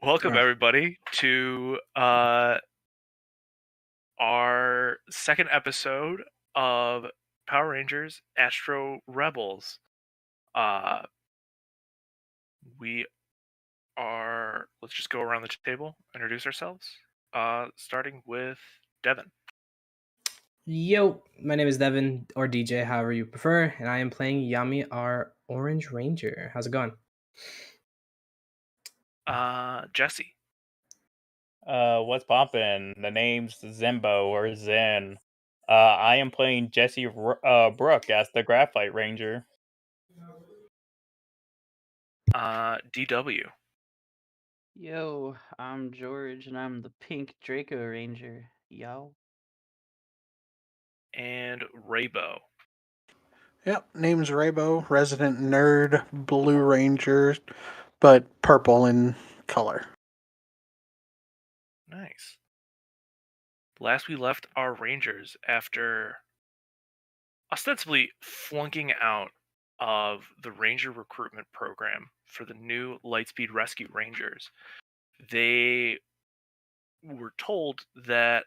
Welcome everybody to our second episode of Power Rangers Astro Rebels. Uh, we let's just go around the table, introduce ourselves, starting with Devin. Yo, my name is Devin, or DJ, however you prefer, and I am playing Yami, our Orange Ranger. How's it going? Jesse. What's poppin'? The name's Zimbo or Zen. I am playing Jesse Brooke as the Graphite Ranger. DW. Yo, I'm George, and I'm the Pink Draco Ranger. Yo. And Raybo. Yep, name's Raybo, resident nerd, Blue Ranger, but purple in color. Nice. Last we left our Rangers after ostensibly flunking out of the Ranger recruitment program for the new Lightspeed Rescue Rangers. They were told that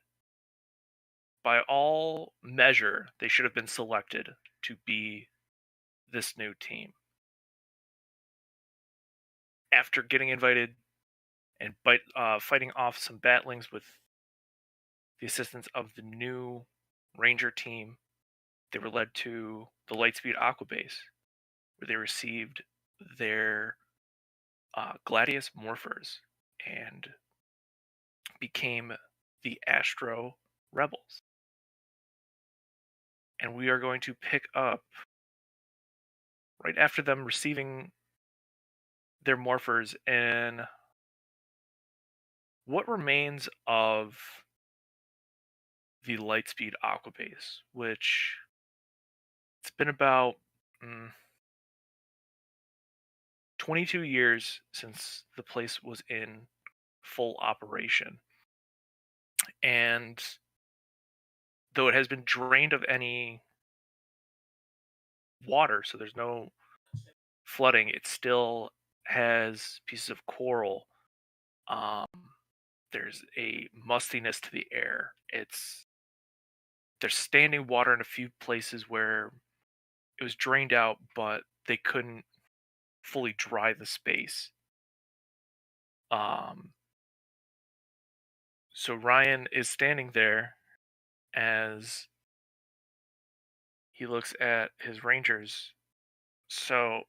by all measure, they should have been selected to be this new team. After getting invited and fighting off some battlings with the assistance of the new Ranger team, they were led to the Lightspeed Aqua Base, where they received their Gladius Morphers and became the Astro Rebels. And we are going to pick up right after them receiving their morphers in what remains of the Lightspeed Aqua Base, which it's been about 22 years since the place was in full operation. And though it has been drained of any water, so there's no flooding, it still has pieces of coral. There's a mustiness to the air. There's standing water in a few places where it was drained out, but they couldn't fully dry the space. So Ryan is standing there as he looks at his Rangers. So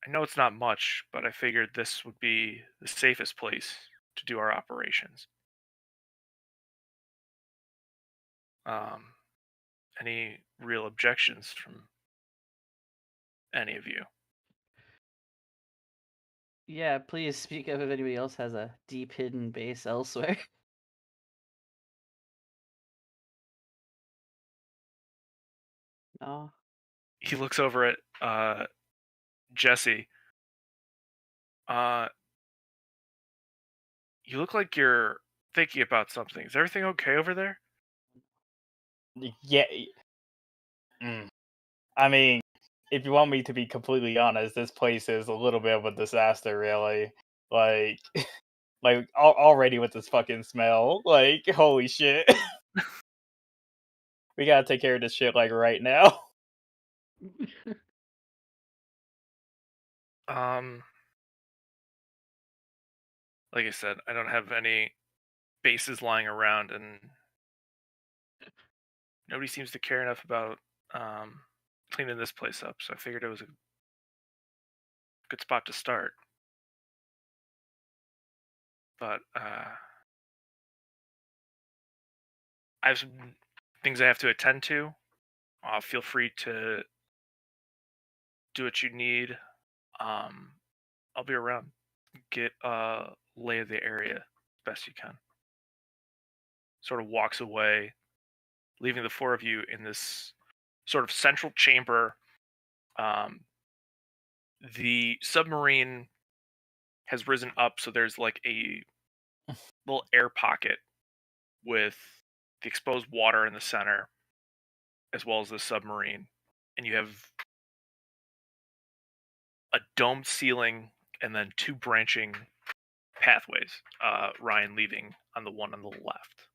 I know it's not much, but I figured this would be the safest place to do our operations. Any real objections from any of you? Yeah, please speak up if anybody else has a deep hidden base elsewhere. No. He looks over at Jesse. You look like you're thinking about something. Is everything okay over there? Yeah. I mean, if you want me to be completely honest, this place is a little bit of a disaster, really. Like, already with this fucking smell. Like, holy shit. We gotta take care of this shit, like, right now. Like I said, I don't have any bases lying around, and nobody seems to care enough about cleaning this place up, so I figured it was a good spot to start. But I have some things I have to attend to. Feel free to do what you need. I'll be around. Get a lay of the area as best you can. Sort of walks away, leaving the four of you in this sort of central chamber. The submarine has risen up, so there's like a little air pocket with the exposed water in the center, as well as the submarine. And you have a domed ceiling and then two branching pathways. Ryan leaving on the one on the left.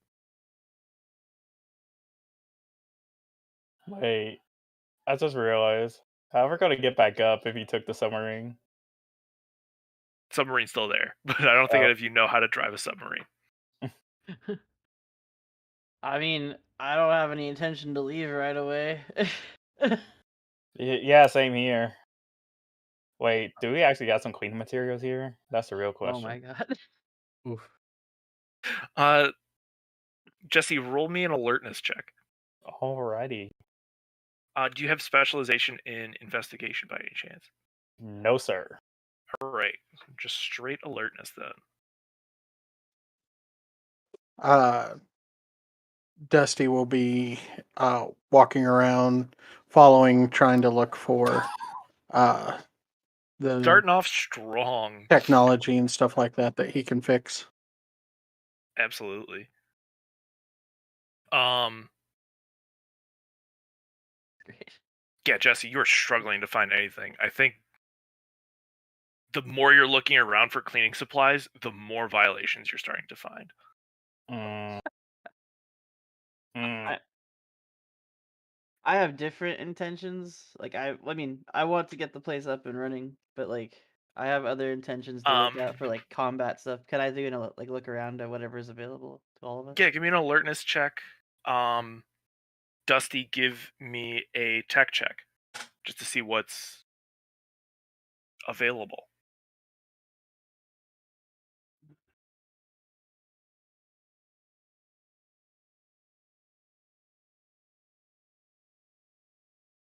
Wait, I just realized. How are we gonna get back up if you took the submarine? Submarine's still there, but I don't think Oh. if you know how to drive a submarine. I mean, I don't have any intention to leave right away. Yeah, same here. Wait, do we actually got some cleaning materials here? That's the real Oh question. my god. Oof. Jesse, roll me an alertness check. Alrighty. Do you have specialization in investigation by any chance? No, sir. All right, just straight alertness then. Dusty will be walking around, following, trying to look for the Starting off strong. technology and stuff like that he can fix. Absolutely. Great. Yeah, Jesse, you're struggling to find anything. I think the more you're looking around for cleaning supplies, the more violations you're starting to find. I have different intentions. Like I mean, I want to get the place up and running, but like I have other intentions to look out for like combat stuff. Can I do like look around at whatever's available to all of us? Yeah, give me an alertness check. Dusty, give me a tech check just to see what's available.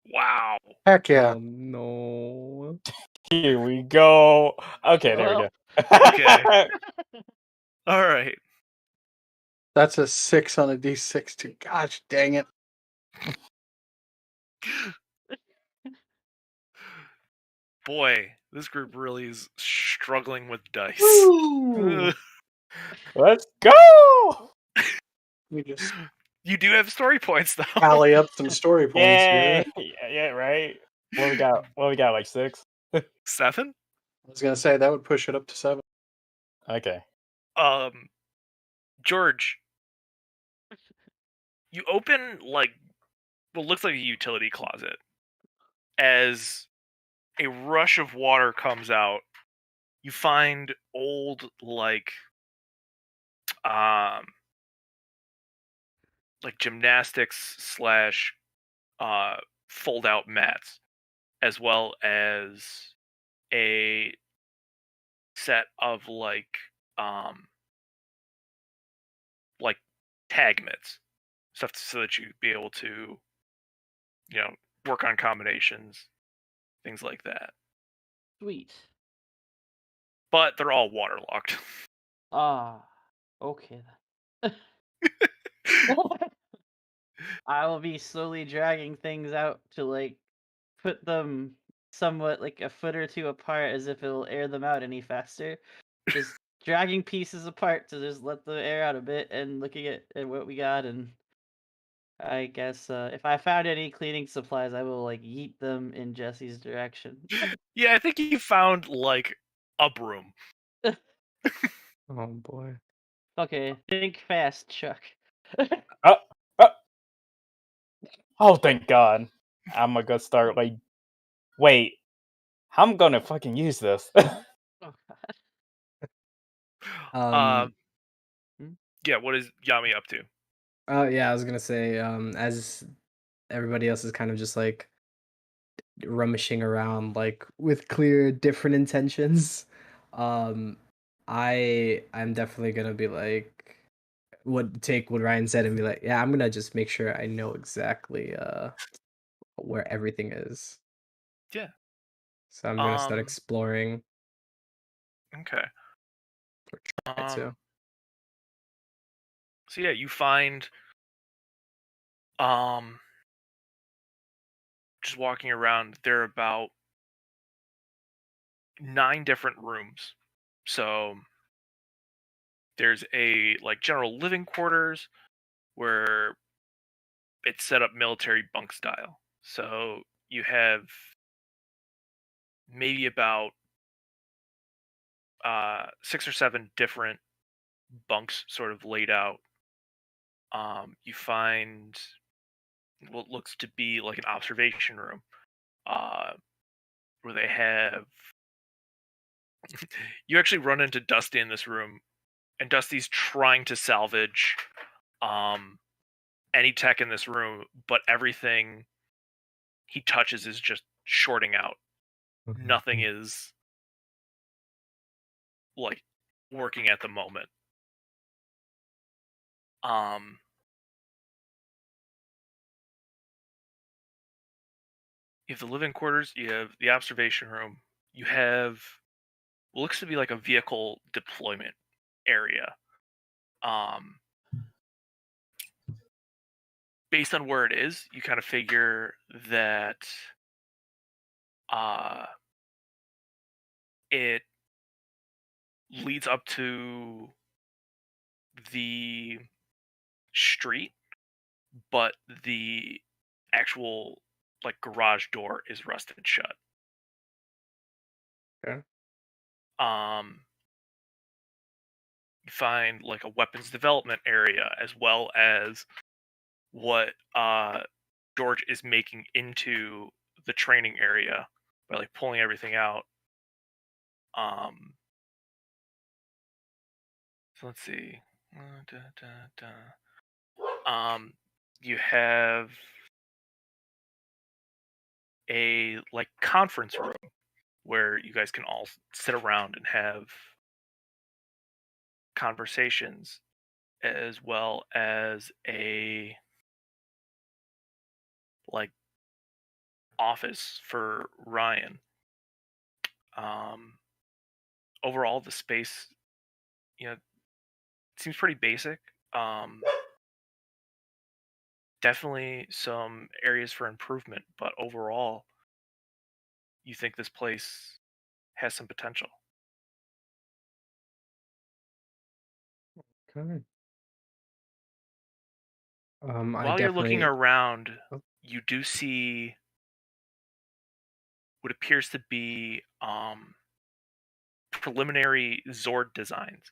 Wow. Heck yeah. Oh no. Here we go. Okay, there we Well. go. Okay. All right. That's a 6 on a D6 too. Gosh dang it. Boy, this group really is struggling with dice. Woo! Let's go. We just You do have story points though. tally up some story points Yeah, here. yeah, right. What we got? What we got? Like 6? 7? I was gonna say that would push it up to 7. Okay. George, you open like what looks like a utility closet as a rush of water comes out. You find old like gymnastics slash fold out mats, as well as a set of like tag mitts, stuff so that you be able to, work on combinations, things like that. Sweet. But they're all waterlocked. Ah. Okay then. I will be slowly dragging things out to like put them somewhat like a foot or two apart as if it'll air them out any faster. Just dragging pieces apart to just let the air out a bit and looking at what we got, and I guess if I found any cleaning supplies I will like yeet them in Jesse's direction. Yeah, I think you found like a broom. Oh boy. Okay, think fast, Chuck. Oh, oh. Oh, thank God. I'm gonna start like. Wait, I'm gonna fucking use this. Oh, Um Yeah, what is Yami up to? yeah, I was gonna say, as everybody else is kind of just like rummaging around like with clear different intentions. I'm definitely gonna be like take what Ryan said and be like, yeah, I'm gonna just make sure I know exactly where everything is. Yeah. So I'm gonna start exploring. Okay. Try to. So yeah, you find just walking around, there are about 9 different rooms. So there's a like general living quarters where it's set up military bunk style. So you have maybe about 6 or 7 different bunks sort of laid out. You find what looks to be like an observation room, uh, where they have. You actually run into Dusty in this room, and Dusty's trying to salvage any tech in this room, but everything he touches is just shorting out. Nothing is like working at the moment. You have the living quarters, you have the observation room, you have what looks to be like a vehicle deployment area. Based on where it is, you kind of figure that it leads up to the street, but the actual like garage door is rusted shut. Okay. You find like a weapons development area as well as what George is making into the training area by like pulling everything out. So let's see. You have a like conference room where you guys can all sit around and have conversations, as well as a like office for Ryan. Overall, the space, seems pretty basic. Definitely some areas for improvement, but overall, you think this place has some potential. Okay. I While you're looking definitely. around, Oh. you do see what appears to be preliminary Zord designs.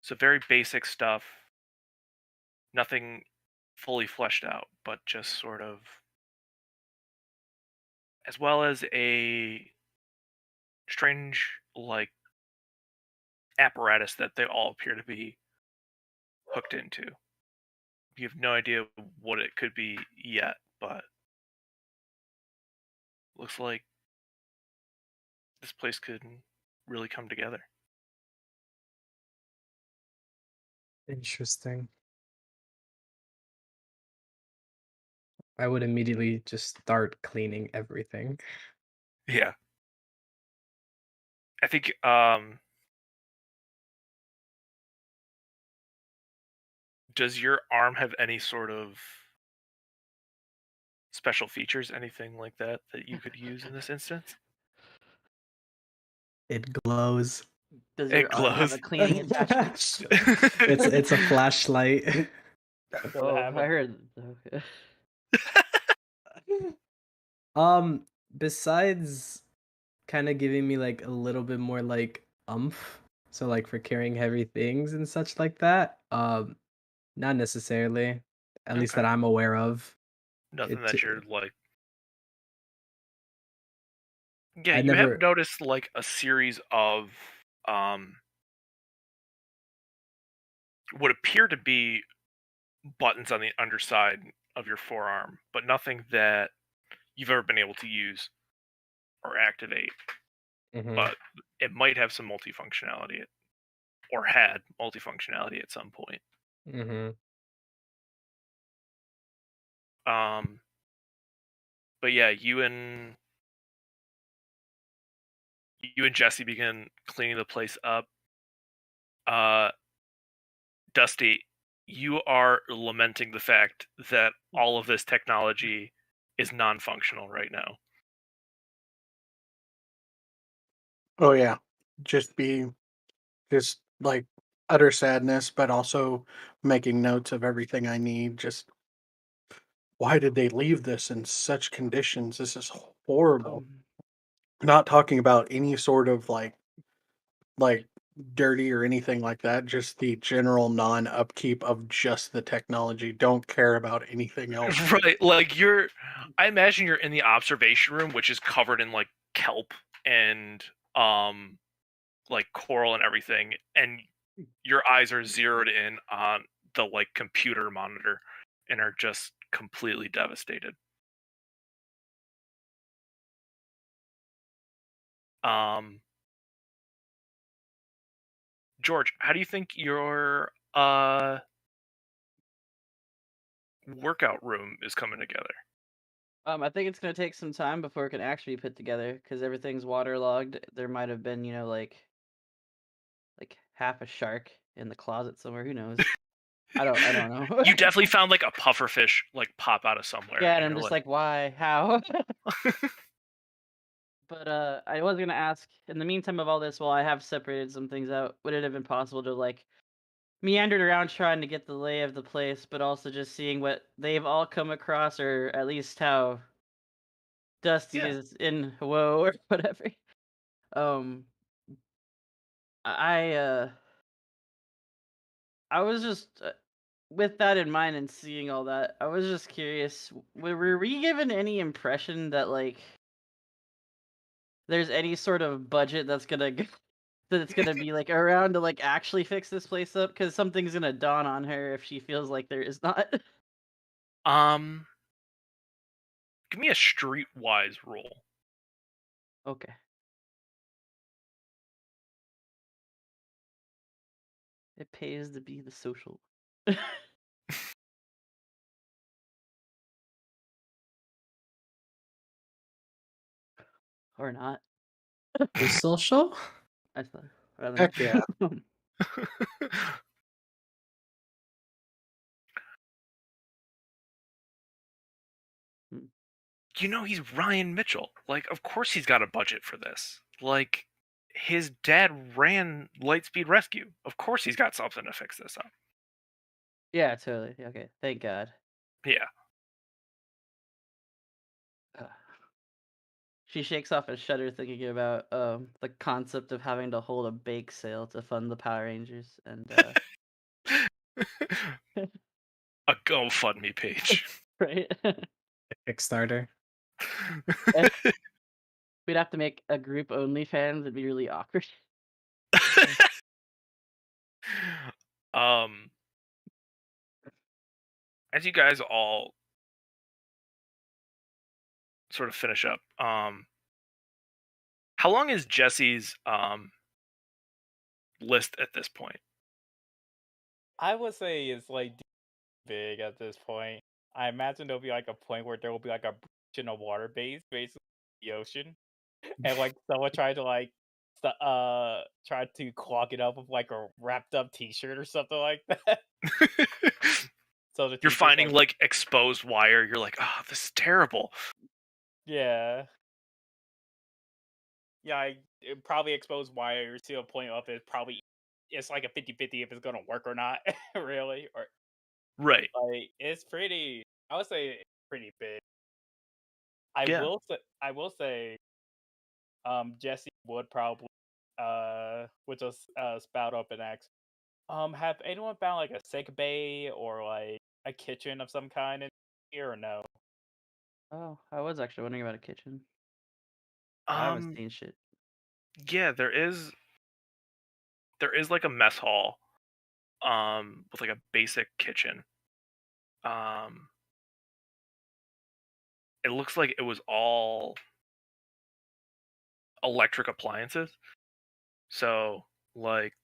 So very basic stuff, nothing fully fleshed out, but just sort of, as well as a strange like apparatus that they all appear to be hooked into. You have no idea what it could be yet, but looks like this place could really come together. Interesting. I would immediately just start cleaning everything. Yeah. I think does your arm have any sort of special features, anything like that you could use in this instance? It glows. Does It your arm have a glows. cleaning attachment? It's a flashlight. Does it Oh, have I a- heard. Okay. Besides kind of giving me like a little bit more like umph, so like for carrying heavy things and such like that, not necessarily, at least Okay. that I'm aware of. Nothing It that you're like. Yeah, I you have never. noticed like a series of um what appear to be buttons on the underside of your forearm, but nothing that you've ever been able to use or activate. Mhm. But it might have some multifunctionality, or had multifunctionality at some point. Mhm. But yeah, you and Jesse begin cleaning the place up. Dusty, you are lamenting the fact that all of this technology is non-functional right now. Oh yeah, just like utter sadness, but also making notes of everything I need. Just why did they leave this in such conditions? This is horrible. Not talking about any sort of like dirty or anything like that, just the general non-upkeep of just the technology. Don't care about anything else. Right, like I imagine you're in the observation room, which is covered in like kelp and like coral and everything, and your eyes are zeroed in on the like computer monitor and are just completely devastated. Um, George, how do you think your workout room is coming together? I think it's gonna take some time before it can actually be put together because everything's waterlogged. There might have been, like half a shark in the closet somewhere. Who knows? I don't know. You definitely found like a pufferfish like pop out of somewhere, Yeah, and and I'm you're just like, like, why? How? But I was gonna ask. In the meantime of all this, while I have separated some things out, would it have been possible to like meandered around trying to get the lay of the place, but also just seeing what they've all come across, or at least how Dusty yeah. is in Whoa or whatever. Um, I I was just with that in mind and seeing all that, I was just curious. Were we given any impression that like there's any sort of budget that's gonna that's gonna be like around to like actually fix this place up? Because something's gonna dawn on her if she feels like there is not. Um, give me a streetwise roll. Okay. It pays to be the social. Or not. The social? I thought rather Heck yeah. not. Hmm. You know, he's Ryan Mitchell. Like, of course he's got a budget for this. Like, his dad ran Lightspeed Rescue. Of course he's got something to fix this up. Yeah, totally. Okay, thank God. Yeah. Uh, She shakes off a shudder thinking about the concept of having to hold a bake sale to fund the Power Rangers and A GoFundMe page. right. Kickstarter. We'd have to make a group OnlyFans. It'd be really awkward. um, as you guys all sort of finish up, how long is Jesse's list at this point? I would say it's like big at this point. I imagine there'll be like a point where there will be like a breach in a water base, basically the ocean, and like someone tried to like try to clog it up with like a wrapped up T-shirt or something like that. So the You're T-shirt's finding like, like exposed wire. You're like, oh, this is terrible. yeah, yeah, it probably exposed wires to a point of it probably it's like a 50-50 if it's gonna work or not, really, or Right. like it's pretty. I would say it's pretty big. Yeah. I will say, Jesse would probably, would just spout up and ask, have anyone found like a sick bay or like a kitchen of some kind in here or no? Oh, I was actually wondering about a kitchen. I haven't Um. seen shit. Yeah. There is like a mess hall. With like a basic kitchen. Um. It looks like it was all electric appliances. So like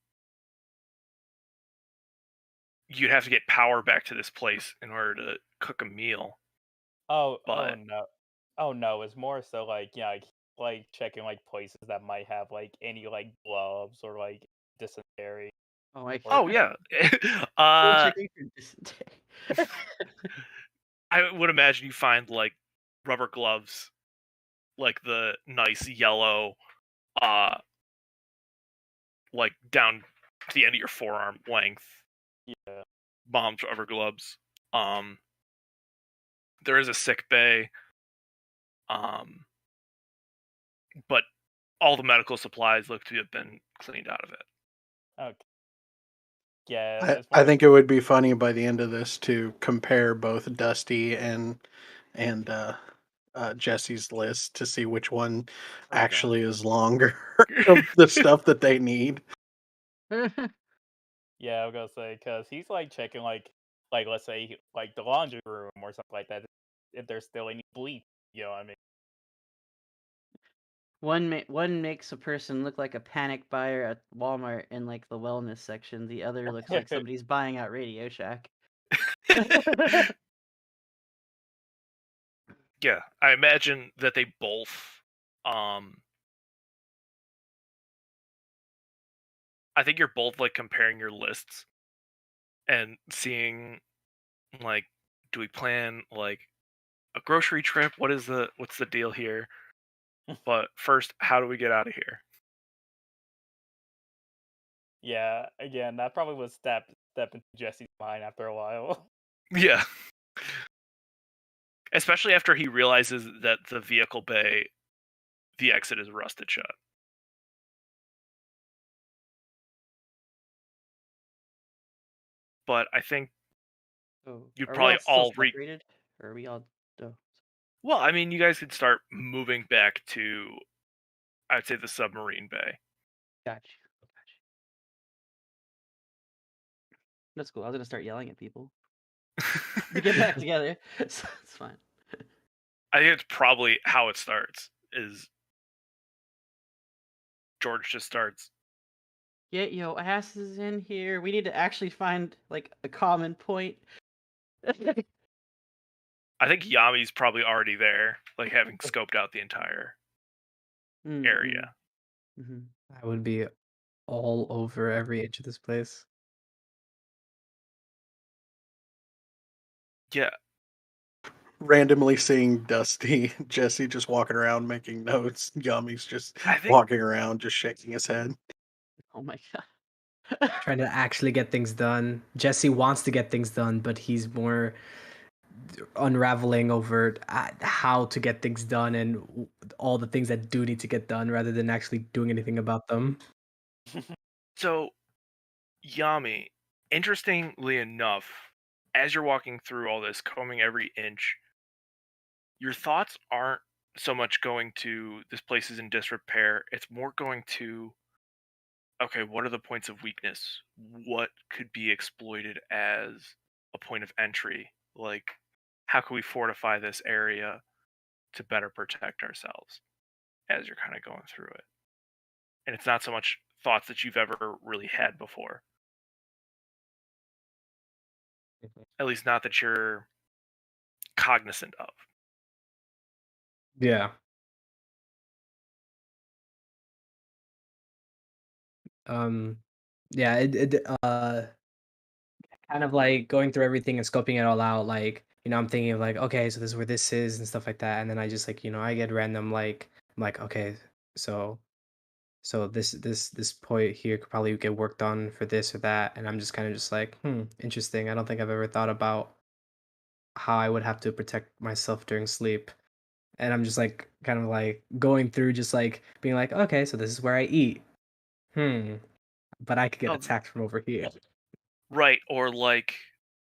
you'd have to get power back to this place in order to cook a meal. Oh But no, oh no, it's more so like yeah, like checking like places that might have like any like gloves or like dysentery Oh my or oh God. yeah. Still uh checking for dysentery. I would imagine you find like rubber gloves, like the nice yellow, uh, like down to the end of your forearm length, yeah. mom's rubber gloves. Um, there is a sick bay. Um, but all the medical supplies look to have been cleaned out of it. Okay. Yeah, I as I far as think it would be funny by the end of this to compare both Dusty and Jesse's list to see which one Oh god. actually is longer of the stuff that they need. yeah, I was gonna say because he's like checking like let's say like the laundry room or something like that if there's still any bleach. You know what I mean? One makes a person look like a panic buyer at Walmart in like the wellness section. The other looks like somebody's buying out Radio Shack. Yeah, I imagine that they both. Um, I think you're both like comparing your lists and seeing like, do we plan like a grocery trip? What's the deal here? But first, how do we get out of here? Yeah, again, that probably would step into Jesse's mind after a while. Yeah, especially after he realizes that the vehicle bay, the exit is rusted shut. But I think Oh, you'd are we probably all still all separated? Or are we all? Oh, well, I mean, you guys could start moving back to, I'd say, the submarine bay. gotcha. Gotcha. That's cool. I was gonna start yelling at people to get back together. So it's fine. I think it's probably how it starts. Is George just starts. Get your asses in here. We need to actually find like a common point. I think Yami's probably already there, like having scoped out the entire area. Mm-hmm. I would be all over every inch of this place. Yeah, Randomly seeing Dusty, Jesse just walking around making notes. Yummy's just I think walking around, just shaking his head. Oh my god. Trying to actually get things done. Jesse wants to get things done, but he's more unraveling over how to get things done and all the things that do need to get done rather than actually doing anything about them. so. Yami, interestingly enough, as you're walking through all this, combing every inch, your thoughts aren't so much going to this place is in disrepair. It's more going to, okay, what are the points of weakness? What could be exploited as a point of entry? Like, how can we fortify this area to better protect ourselves as you're kind of going through it? And it's not so much thoughts that you've ever really had before, at least not that you're cognizant of. Yeah. Um yeah, kind of like going through everything and scoping it all out, like, I'm thinking of like, okay, so this is where this is and stuff like that. And then I just like, I get random like I'm like, okay, so this point here could probably get worked on for this or that. And I'm just kind of just like, interesting. I don't think I've ever thought about how I would have to protect myself during sleep. And I'm just like kind of like going through just like being like, okay, so this is where I eat. Hmm. But I could get Oh, attacked from over here. right, or like,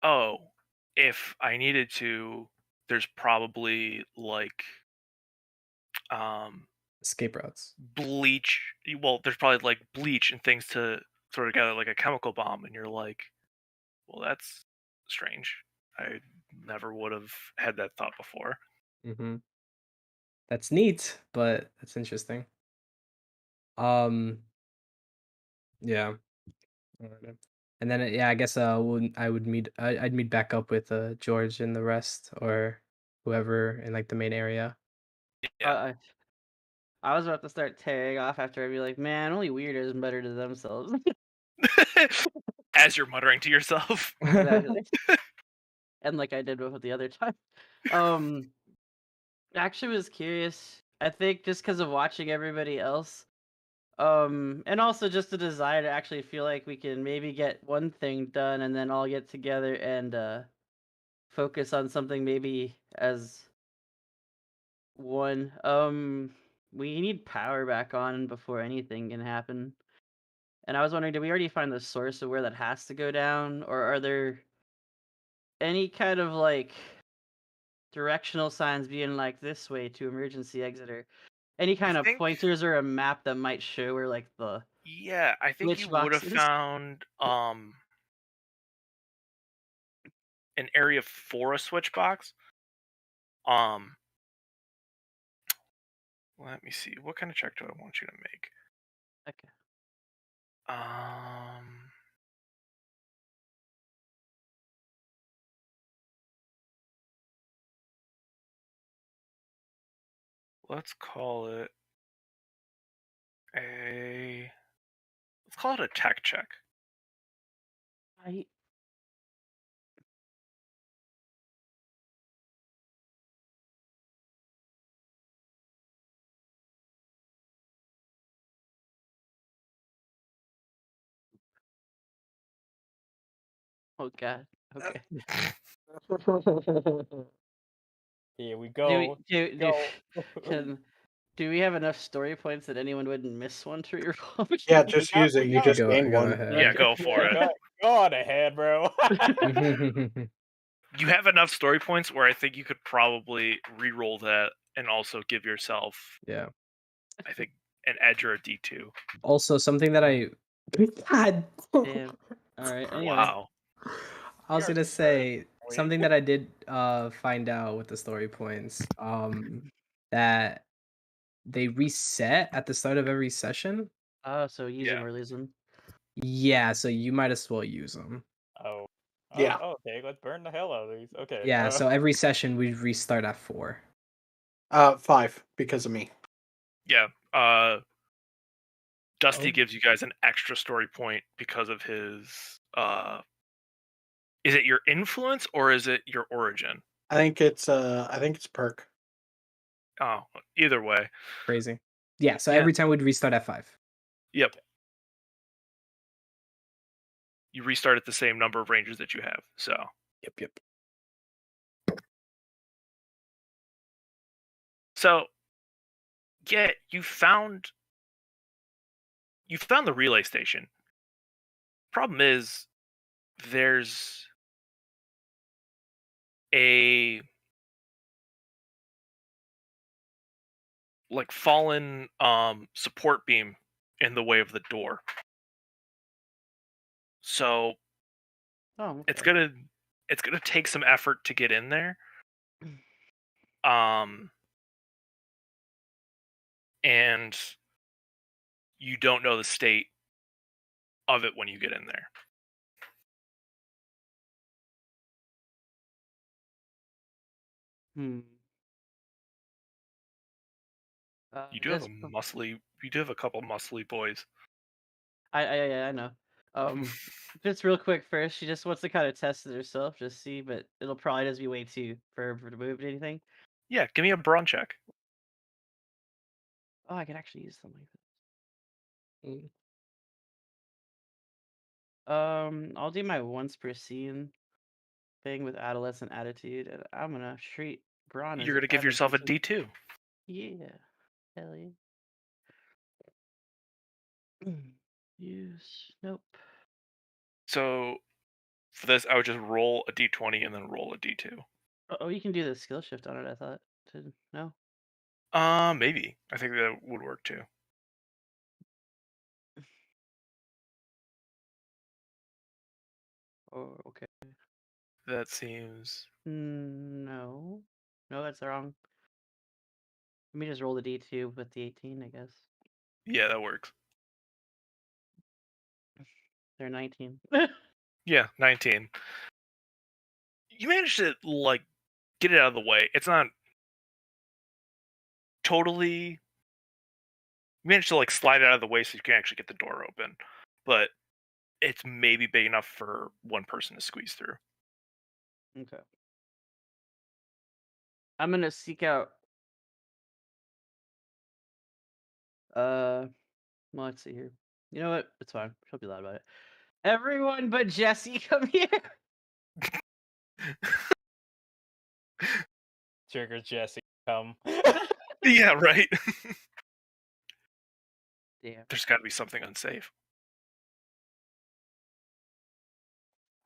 oh, if I needed to, there's probably like Escape routes. bleach. Well, there's probably like bleach and things to throw together like a chemical bomb, and you're like, well, that's strange. I never would have had that thought before. Mm-hmm. That's neat, but that's interesting. Um, yeah. Alright. And then yeah, I guess I'd meet back up with George and the rest or whoever in like the main area. Yeah. I was about to start tearing off after I'd be like, man, only weirdos mutter to themselves. As you're muttering to yourself. Exactly. And like I did with the other time. Um actually was curious. I think just because of watching everybody else. And also just the desire to actually feel like we can maybe get one thing done and then all get together and focus on something maybe as one. we need power back on before anything can happen. And I was wondering, did we already find the source of where that has to go down, or are there any kind of like directional signs being like this way to emergency exit, or any I kind of think, pointers or a map that might show where like the yeah, I think you glitch would have box is? found an area for a switch box. Let me see. What kind of check do I want you to make? Okay. Um, let's call it a tech check. I oh god. Okay. Here we Do we go. Go. can do we have enough story points that anyone wouldn't miss one to reroll? Yeah, just use it. we You got just Go gained go one. ahead. Yeah, Okay. go for it. Go on ahead, bro. You have enough story points where I think you could probably re-roll that and also give yourself, Yeah. I think, an edge or a D2. Also, something that I God. Damn. All right. Anyway, Wow. I was We are gonna say Wait. something that I did find out with the story points. That they reset at the start of every session. oh, so use them Yeah. or lose them. Yeah, so you might as well use them. Oh. Yeah. Oh, okay, let's burn the hell out of these. Okay. Yeah, so every session we restart at 4. 5 because of me. Yeah. Dusty Oh. gives you guys an extra story point because of his is it your influence or is it your origin? I think it's perk. Oh, either way. Crazy. Yeah, so Yeah. every time we'd restart at 5. Yep. You restart at the same number of rangers that you have. So Yep. So yeah, you found the relay station. Problem is there's a like fallen support beam in the way of the door. So Oh, it's okay. gonna take some effort to get in there. And you don't know the state of it when you get in there. Hmm. You do have Just a couple muscly boys. I know. Just real quick first, she just wants to kind of test it herself, just see, but it'll probably just be way too for her to move to anything. Yeah, give me a brawn check. Oh, I can actually use something like this. I'll do my once per scene thing with adolescent attitude, and I'm gonna treat Braun as You're if gonna give I'm a yourself a decent. D2. Yeah, hell yeah. Use nope. So for this, I would just roll a D20 and then roll a D2. Oh, you can do the skill shift on it. I thought. No. Maybe. I think that would work too. Oh, okay. That seems. No, no, that's wrong. Let me just roll the D2 with the 18, I guess. Yeah, that works. They're 19. Yeah, 19. You managed to like get it out of the way. It's not totally. You managed to like slide it out of the way so you can actually get the door open, but it's maybe big enough for one person to squeeze through. Okay. I'm gonna seek out. Well, let's see here. You know what? It's fine. She'll be loud about it. Everyone but Jesse, come here. Trigger Jesse, come. Yeah, right. Damn. There's got to be something unsafe.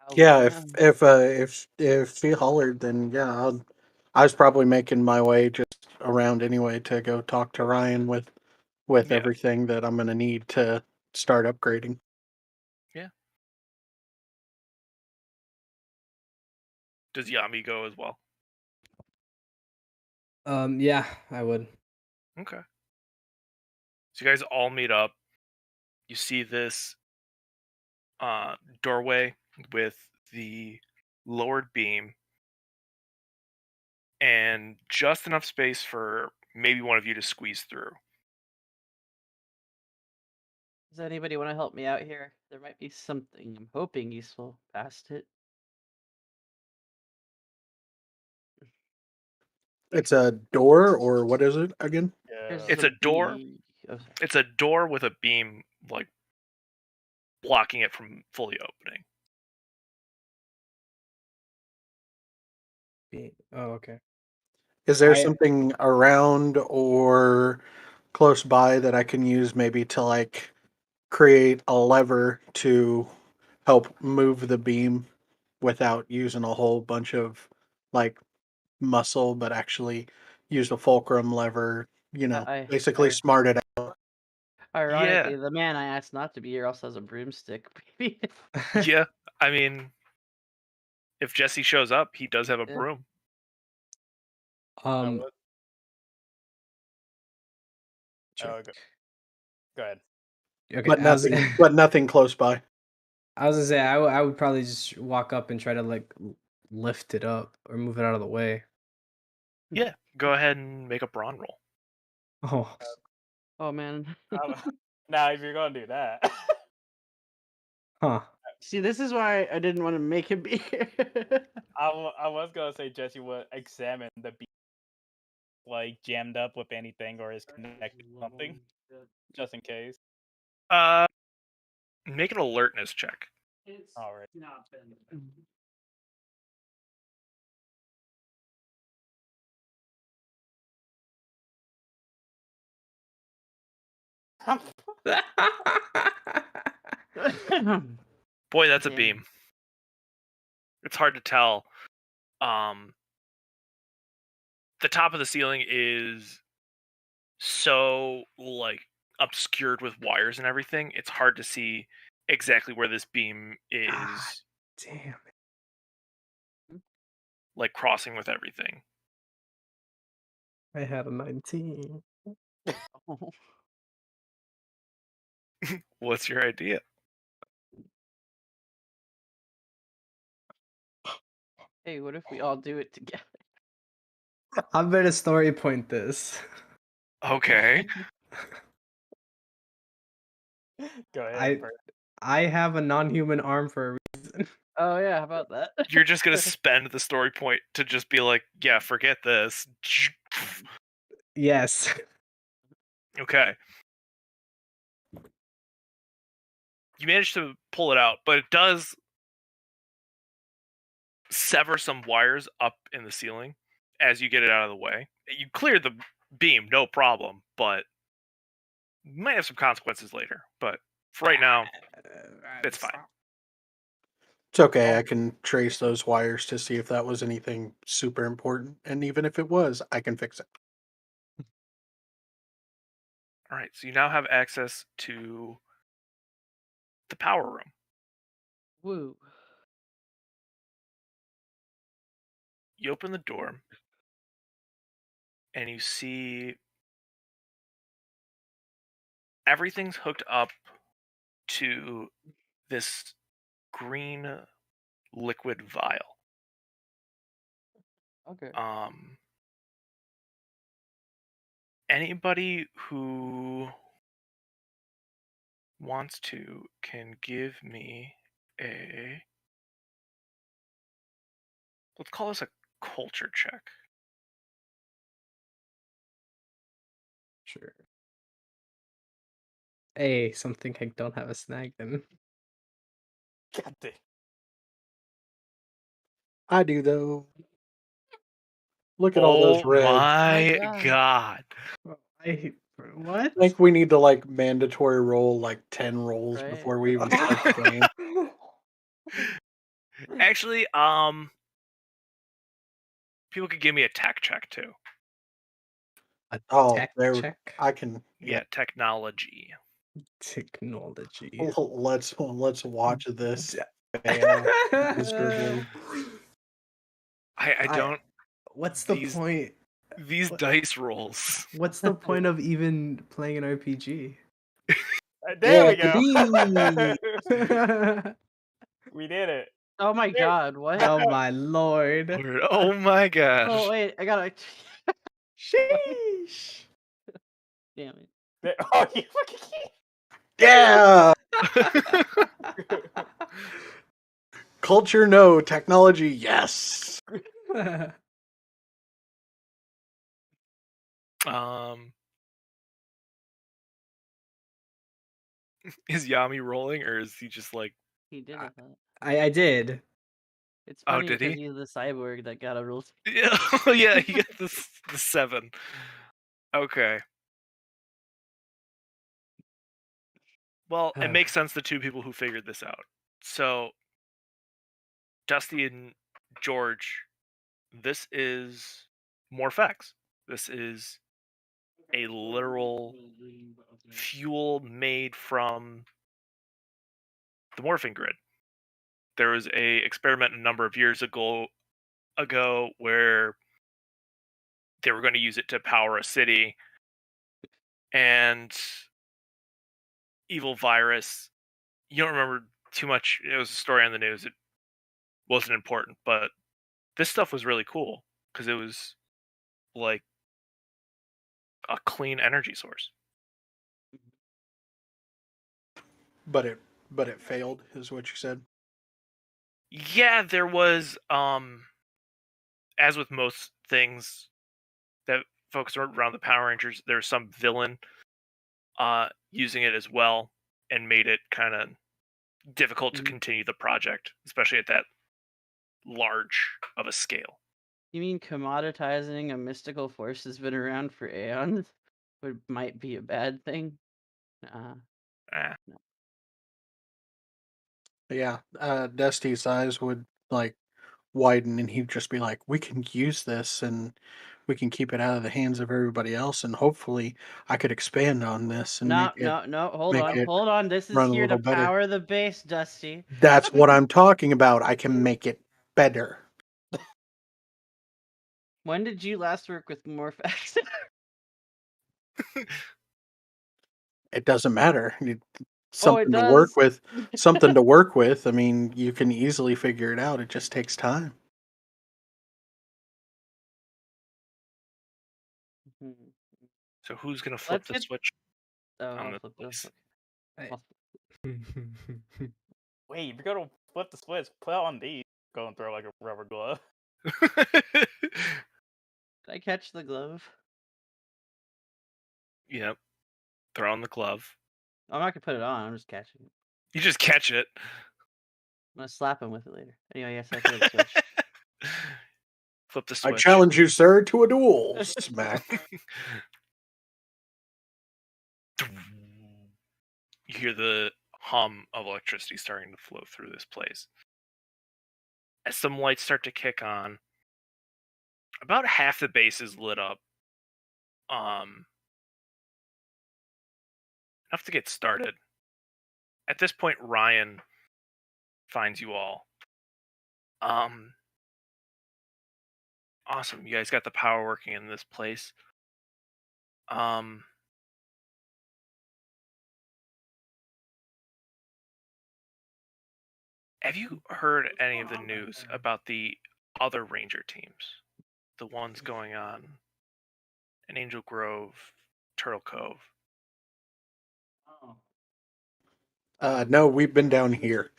I'll Yeah, let you know. if she hollered, then yeah, I was probably making my way just around anyway to go talk to Ryan with Yeah. everything that I'm gonna need to start upgrading. Yeah. Does Yami go as well? Yeah, I would. Okay. So you guys all meet up. You see this doorway with the lowered beam and just enough space for maybe one of you to squeeze through. Does anybody want to help me out here? There might be something I'm hoping useful past it. It's a door, or what is it again? Yeah. It's a door. Oh, sorry. It's a door with a beam like blocking it from fully opening. Oh, okay. Is there I something around or close by that I can use maybe to like create a lever to help move the beam without using a whole bunch of like muscle, but actually use the fulcrum lever, basically I smart it out. Yeah, ironically, the man I asked not to be here also has a broomstick. Maybe. yeah. I mean, if Jesse shows up, he does have a Yeah. broom. I um was, sure. go ahead. Okay, But nothing close by. I was gonna say I would probably just walk up and try to like lift it up or move it out of the way. Yeah, go ahead and make a brawn roll. Oh, Oh man. Now, if you're gonna do that, huh. See, this is why I didn't want to make him be here. I was gonna say Jesse would examine the beam, like jammed up with anything or is connected to something, just in case. Uh, make an alertness check. All right. Boy, that's a Damn. beam. It's hard to tell. The top of the ceiling is so like obscured with wires and everything. It's hard to see exactly where this beam God is damn. like crossing with everything. I had a 19. Oh. What's your idea? Hey, what if we all do it together? I'm gonna story point this. Okay. Go ahead. I I have a non-human arm for a reason. Oh yeah, how about that? You're just gonna spend the story point to just be like, yeah, forget this. Yes. Okay. You managed to pull it out, but it does sever some wires up in the ceiling as you get it out of the way. You cleared the beam, no problem, but you might have some consequences later. But for right now, it's fine. It's okay. I can trace those wires to see if that was anything super important, and even if it was, I can fix it. All right, so you now have access to the power room. Woo. You open the door, and you see everything's hooked up to this green liquid vial. Okay. Anybody who wants to can give me a, let's call this a culture check. Sure. Hey, something I don't have a snag in. God damn. I do though. Look at all those Oh reds. my God. god. I What? I think we need to like mandatory roll like 10 rolls Right. before we even start the game. Actually, people could give me a tech check too. A Oh, tech there check? I can. Yeah, technology. Technology. Let's watch this fail miserably. I don't. What's the these- point? These What- dice rolls. What's the point of even playing an RPG? There we Yeah, go. We did it. Oh my god, what? Oh my lord. Oh my gosh. Oh wait, I gotta. Sheesh. Damn it. Oh, you fucking yeah. Culture, no. Technology, yes. Is Yami rolling, or is he just like? He did it. I did. It's Oh, funny did because he? he's the cyborg that got a rule. Yeah, yeah. He got the 7. Okay. Well, it makes sense. The two people who figured this out. So, Dusty and George, this is Morphex. This is a literal fuel made from the morphing grid. There was a experiment a number of years ago where they were going to use it to power a city, and evil virus. You don't remember too much. It was a story on the news. It wasn't important, but this stuff was really cool because it was like a clean energy source. But it failed, is what you said. Yeah, there was as with most things that focus around the Power Rangers, there's some villain using it as well and made it kind of difficult to continue the project, especially at that large of a scale. You mean commoditizing a mystical force has been around for aeons? Might be a bad thing? No. Yeah, Dusty's eyes would like widen, and he'd just be like, "We can use this, and we can keep it out of the hands of everybody else, and hopefully, I could expand on this and No, make hold it on. This is run a here to little better." power the base, Dusty. That's what I'm talking about. I can make it better. When did you last work with Morphex? It doesn't matter. Oh, it Something to work does. with. Something to work with. I mean, you can easily figure it out. It just takes time. So who's gonna flip Let's the get- switch Oh, on I'll the flip place? Wait, if you're gonna flip the switch, put on these. Go and throw like a rubber glove. Did I catch the glove? Yep. Throw on the glove. I'm not gonna put it on. I'm just catching it. You just catch it. I'm gonna slap him with it later. Anyway, yes, I throw the switch. Flip the I switch. challenge you, sir, to a duel. Smack. You hear the hum of electricity starting to flow through this place. As some lights start to kick on, about half the base is lit up. Enough to get started. At this point, Ryan finds you all. Awesome. You guys got the power working in this place. Have you heard any of the news about the other Ranger teams? The ones going on in Angel Grove, Turtle Cove? No, we've been down here.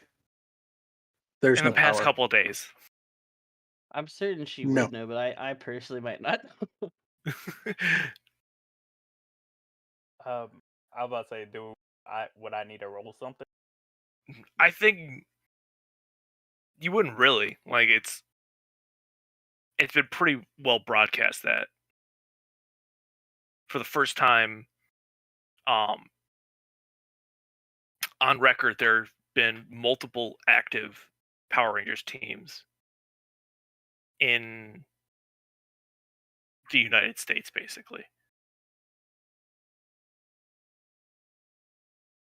There's In no the past power. couple of days. I'm certain she No. would know, but I personally might not. I was about to say, would I need to roll something? I think you wouldn't really. Like, it's been pretty well broadcast that for the first time on record, there have been multiple active Power Rangers teams in the United States, basically.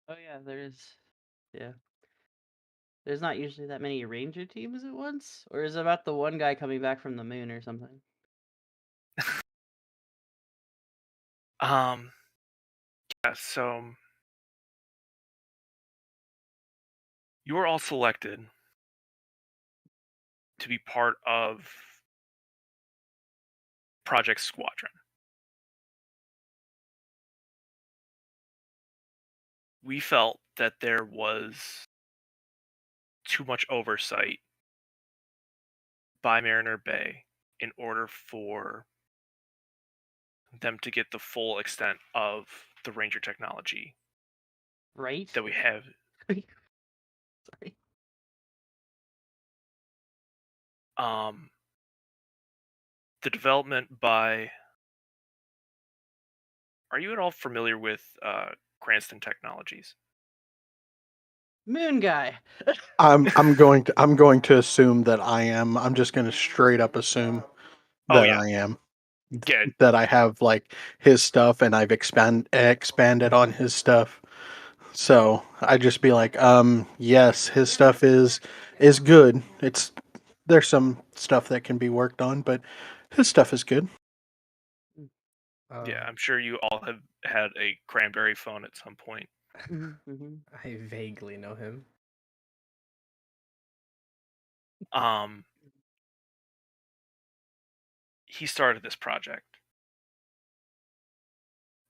Oh yeah, there is. Yeah. There's not usually that many Ranger teams at once? Or is it about the one guy coming back from the moon or something? Yeah, so you were all selected to be part of Project Squadron. We felt that there was too much oversight by Mariner Bay in order for them to get the full extent of the Ranger technology Right? that we have. Sorry. The development by. Are you at all familiar with Cranston Technologies? Moon guy. I'm going to assume that I am. I'm just going to straight up assume Oh that yeah, I am. yeah, That I have like his stuff and I've expanded on his stuff. So I just be like, yes, his stuff is good. There's some stuff that can be worked on, but his stuff is good. yeah. I'm sure you all have had a Cranberry phone at some point. I vaguely know him. He started this project,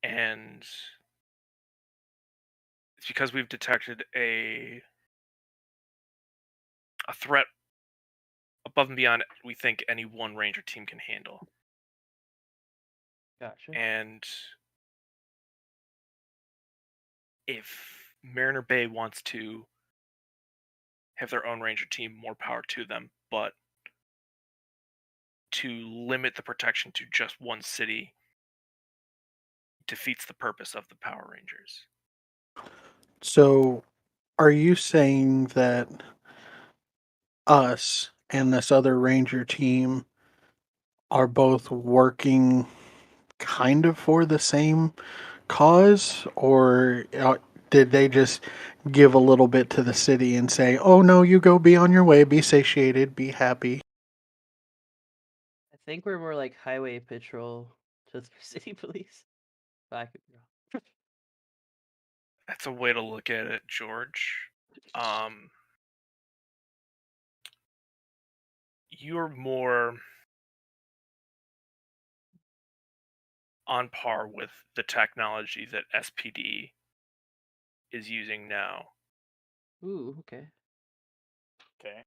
and it's because we've detected a threat above and beyond we think any one Ranger team can handle. Gotcha. And if Mariner Bay wants to have their own Ranger team, more power to them, but to limit the protection to just one city defeats the purpose of the Power Rangers. So are you saying that us and this other ranger team are both working kind of for the same cause, or did they just give a little bit to the city and say, "Oh no, you go, be on your way, be satiated, be happy"? I think we're more like highway patrol to the city police. But I could be wrong. That's a way to look at it, George. You're more on par with the technology that SPD is using now. Ooh, okay. Okay.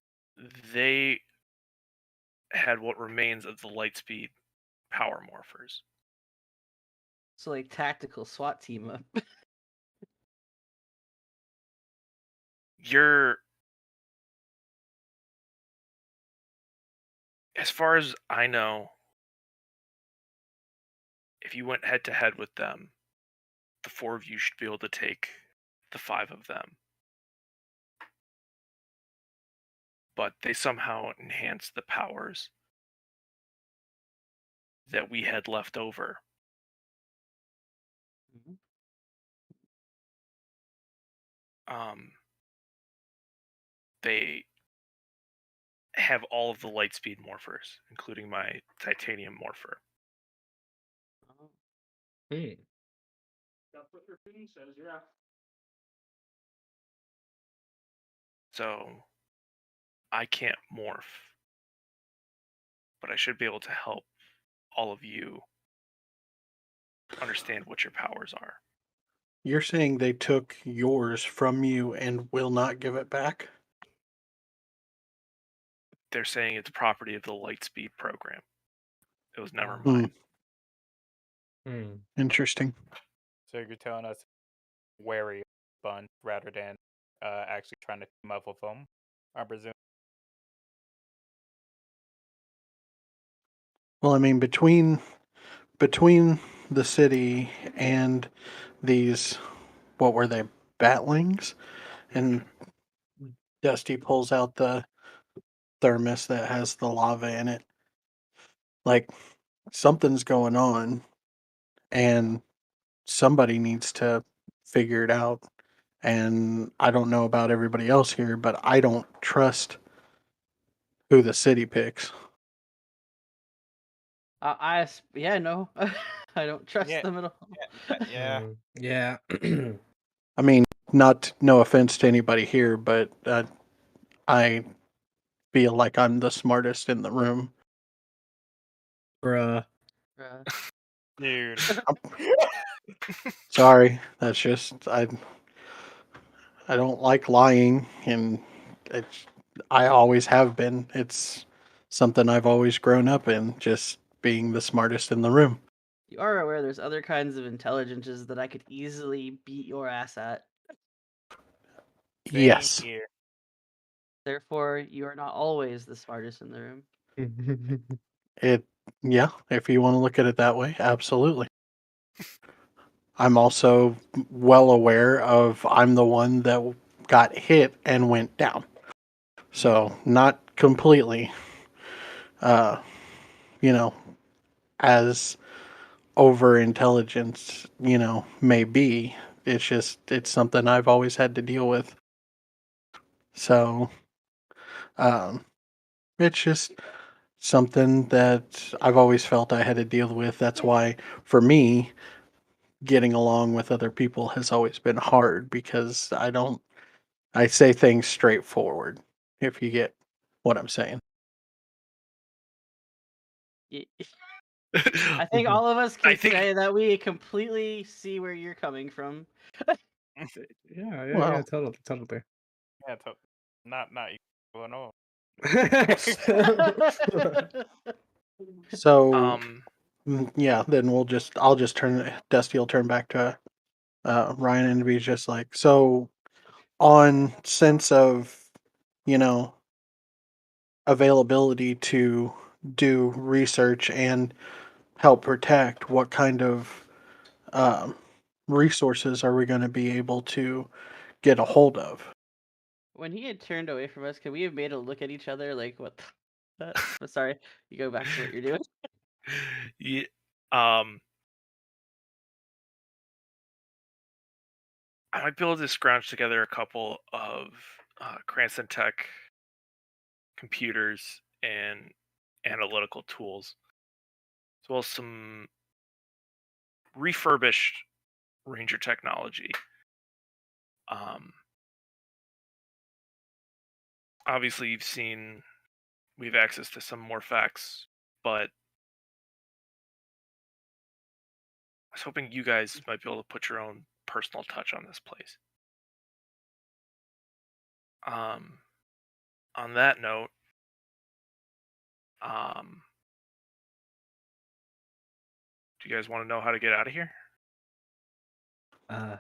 They had what remains of the Lightspeed power morphers. So like tactical SWAT team up. You're, as far as I know, if you went head to head with them, the four of you should be able to take the five of them. But they somehow enhanced the powers that we had left over. Mhm. They have all of the Lightspeed morphers, including my titanium morpher. Oh. Hmm. That's what your thing says, yeah. So I can't morph, but I should be able to help all of you understand what your powers are. You're saying they took yours from you and will not give it back? They're saying it's property of the Lightspeed program. It was never Hmm. mine. Interesting. So you're telling us wary of Bun rather than actually trying to come up with them, I presume. Well, I mean, between the city and these, what were they, batlings? And Dusty pulls out the thermos that has the lava in it. Like, something's going on, and somebody needs to figure it out. And I don't know about everybody else here, but I don't trust who the city picks. Yeah, no, I don't trust Yeah, them at all. yeah. Yeah. I mean, no offense to anybody here, but I feel like I'm the smartest in the room. Bruh. Dude. Sorry, that's just I don't like lying, and I always have been. It's something I've always grown up in, just being the smartest in the room. You are aware there's other kinds of intelligences that I could easily beat your ass at. Same Yes, here. Therefore, you are not always the smartest in the room. it. Yeah, if you want to look at it that way, absolutely. I'm also well aware of I'm the one that got hit and went down. So not completely, uh, you know, as over intelligence, may be. It's just it's something I've always had to deal with. So um, it's just something that I've always felt I had to deal with. That's why, for me, getting along with other people has always been hard because I say things straightforward, if you get what I'm saying. Y- I think all of us I can think say that we completely see where you're coming from. Yeah, Well, totally, totally. Yeah, not you. Well, no. so um yeah, then I'll just Dusty will turn back to Ryan and be just like, so on sense of, you know, availability to do research and help protect, what kind of um, resources are we going to be able to get a hold of? When he had turned away from us, could we have made a look at each other like, what the? I'm sorry, you go back to what you're doing. yeah, um I might be able to scrounge together a couple of Cranston Tech computers and analytical tools, as well as some refurbished Ranger technology. Um, Obviously, we have access to some Morphex, but I was hoping you guys might be able to put your own personal touch on this place. Um, on that note, um, do you guys want to know how to get out of here? Uh,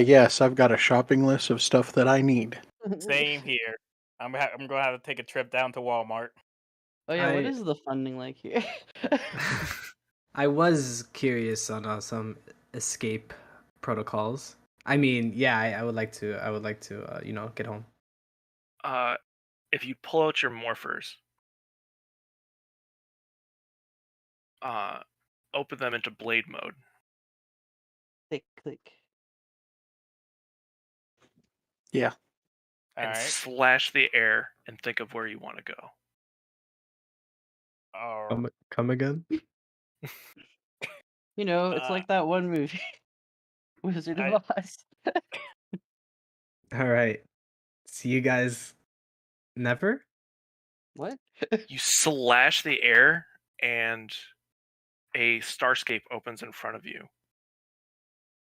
Yes, I've got a shopping list of stuff that I need. Same here. I'm gonna have to take a trip down to Walmart. Oh yeah, what I is the funding like here? I was curious on some escape protocols. I mean, yeah, I would like to. I would like to, get home. If you pull out your morphers, uh, open them into blade mode, Click, click. Yeah. All and right. slash the air, and think of where you want to go. Oh, Come again? You know, it's uh, like that one movie, Wizard I, of Oz. All right. See you guys never? What? You slash the air, and a starscape opens in front of you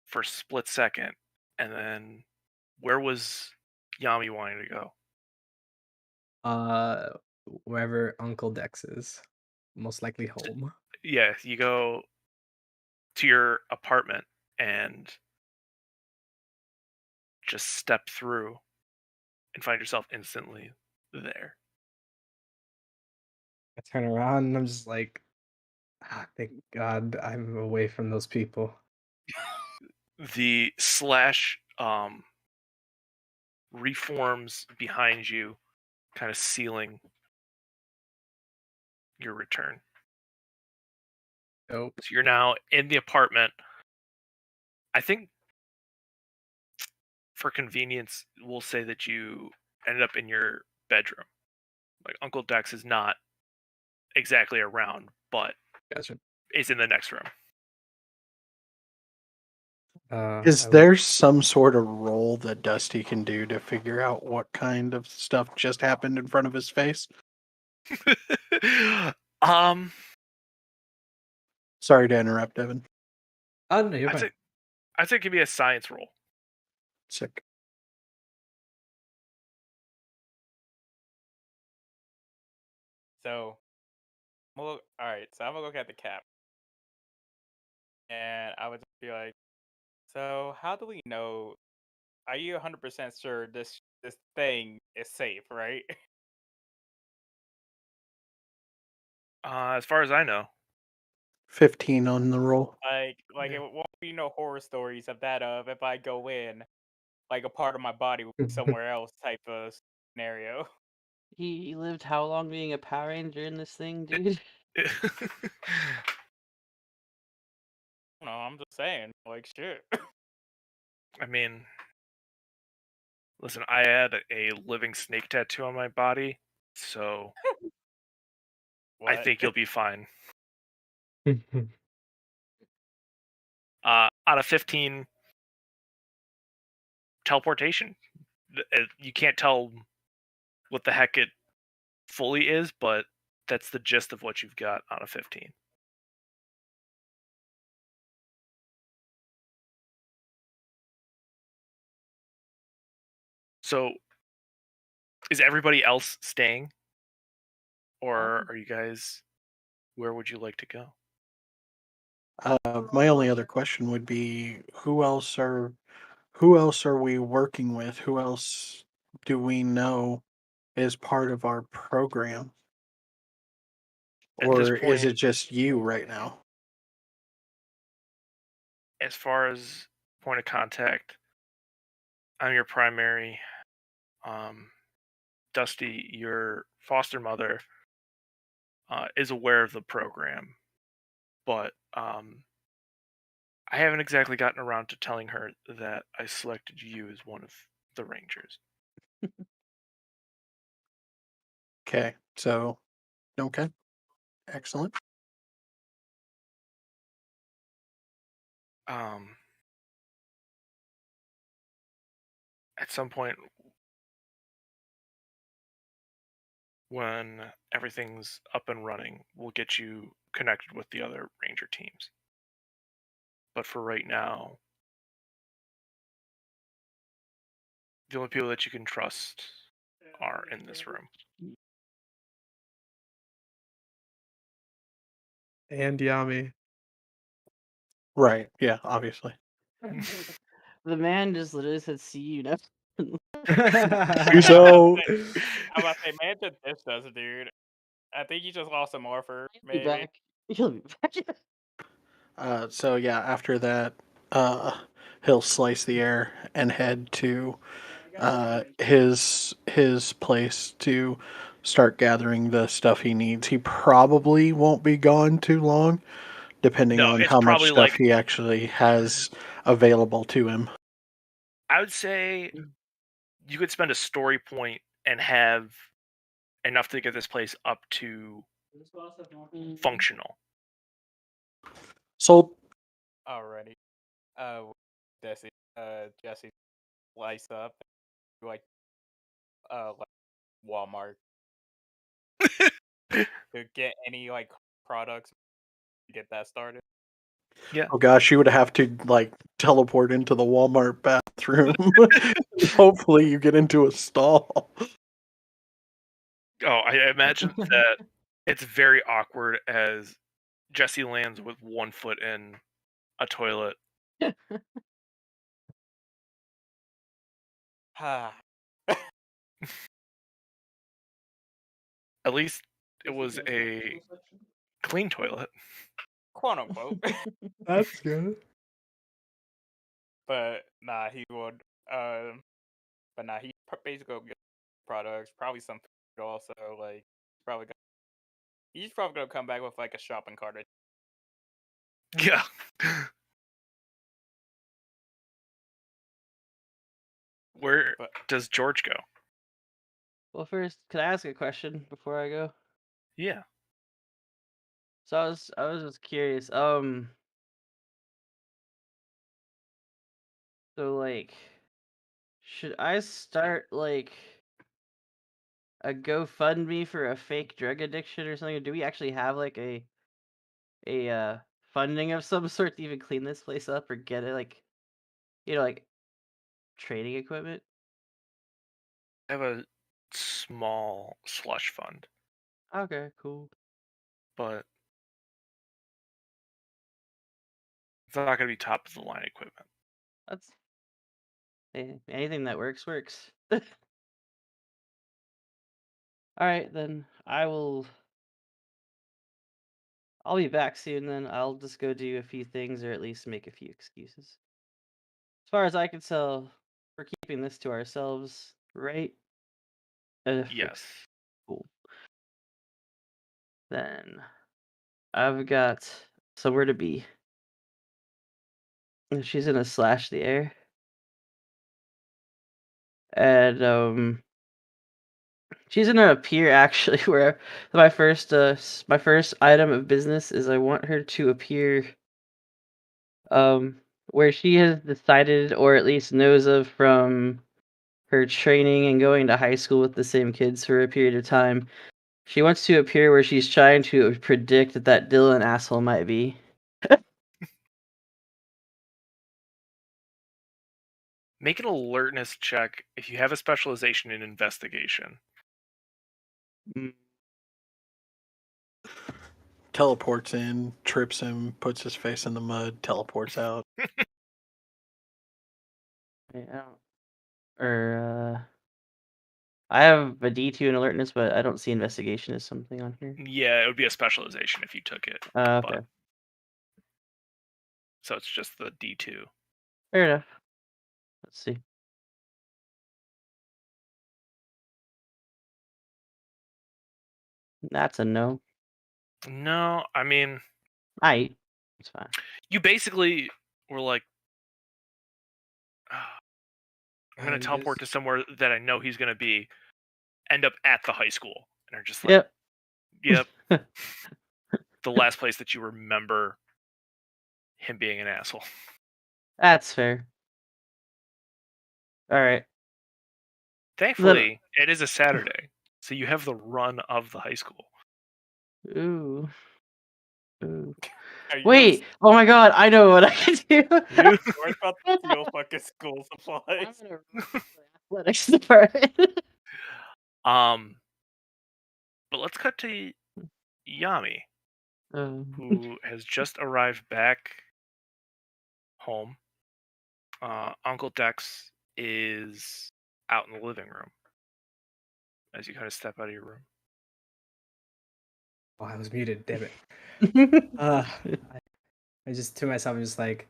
for a split second, and then where was Yami wanting to go? Uh, Wherever Uncle Dex is. Most likely home. Yeah, you go to your apartment and just step through and find yourself instantly there. I turn around and I'm just like, thank God I'm away from those people. the slash reforms behind you, kind of sealing your return. Nope. So you're now in the apartment. I think for convenience, we'll say that you ended up in your bedroom. Like Uncle Dex is not exactly around, but Gotcha. is in the next room. Is I would. there some sort of roll that Dusty can do to figure out what kind of stuff just happened in front of his face? um, Sorry to interrupt, Evan. Oh no, you're I'd fine. say I'd say give me a science roll. Sick. So, all right. So I'm gonna look at the cap, and I would just be like, "So how do we know? Are you 100% sure this thing is safe, right?" As far as I know, 15 on the roll. Like Yeah. it won't be no horror stories of that of if I go in, like a part of my body will be somewhere else type of scenario. He lived how long being a Power Ranger in this thing, dude? No, I'm just saying, like shit. I mean, listen, I had a living snake tattoo on my body, so I What? think you'll be fine. Out of 15, teleportation. You can't tell what the heck it fully is, but that's the gist of what you've got out of 15. So, is everybody else staying? Or are you guys, where would you like to go? My only other question would be who else are we working with? Who else do we know is part of our program? At this Or is point, it just you right now? as far as point of contact, I'm your primary. Um, Dusty, your foster mother, is aware of the program, but I haven't exactly gotten around to telling her that I selected you as one of the Rangers. Okay. So, okay. Excellent. Um, at some point, when everything's up and running, we'll get you connected with the other Ranger teams. But for right now, the only people that you can trust are in this room. And Yami. Right. Yeah, obviously. The man just literally said, "See you next." Peace I'm about to out. say, I'm about to say, man, just this does, dude. I think you just lost a morpher, He'll be maybe. back. He'll be back. So yeah, after that, he'll slice the air and head to his place to start gathering the stuff he needs. He probably won't be gone too long, depending No, on it's how much probably stuff like, he actually has available to him. I would say you could spend a story point and have enough to get this place up to functional. So Alrighty. Jesse, Jesse, slice up like like Walmart to get any like products to get that started. Yeah. oh gosh, you would have to like teleport into the Walmart bathroom. Hopefully you get into a stall. Oh, I imagine that it's very awkward as Jesse lands with 1 foot in a toilet. Ah, At least it was a clean toilet. quote unquote. That's good. But nah, he would. But nah, he basically go get products, probably some food also. Like probably he's probably gonna come back with like a shopping cart. Yeah. Where But does George go? Well, first, could I ask a question before I go? Yeah. So I was just curious. So like, should I start like a GoFundMe for a fake drug addiction or something? Or do we actually have like a funding of some sort to even clean this place up or get it like like training equipment? I have a small slush fund, Okay, cool. but it's not going to be top of the line equipment. That's anything that works works. All right, then I'll be back soon then. I'll just go do a few things or at least make a few excuses. As far as I can tell, we're keeping this to ourselves, right? Yes. Cool. Then I've got somewhere to be. And she's gonna slash the air. And she's gonna appear actually where my first item of business is I want her to appear where she has decided or at least knows of from her training and going to high school with the same kids for a period of time. She wants to appear where she's trying to predict that Dylan asshole might be. Make an alertness check if you have a specialization in investigation. Teleports in, trips him, puts his face in the mud, teleports out. Yeah. Or I have a D2 in alertness, but I don't see investigation as something on here. Yeah, it would be a specialization if you took it. Okay. But, so it's just the D2. Fair enough. Let's see. That's a no. No, I mean, It's fine. you basically were like, I'm going to You teleport guys- to somewhere that I know he's going to be, end up at the high school. And are just like, Yep. the last place that you remember him being an asshole. That's fair. All right. Thankfully, it is a Saturday, so you have the run of the high school. Ooh. are you Wait. Oh my God. I know what I can do. Gonna, we're about to steal fucking school I'm supplies. gonna run to the athletics department. But let's cut to Yami, Um, who has just arrived back home. Uncle Dex is out in the living room as you kind of step out of your room. Oh, I was muted. Damn it. I just to myself, I'm just like,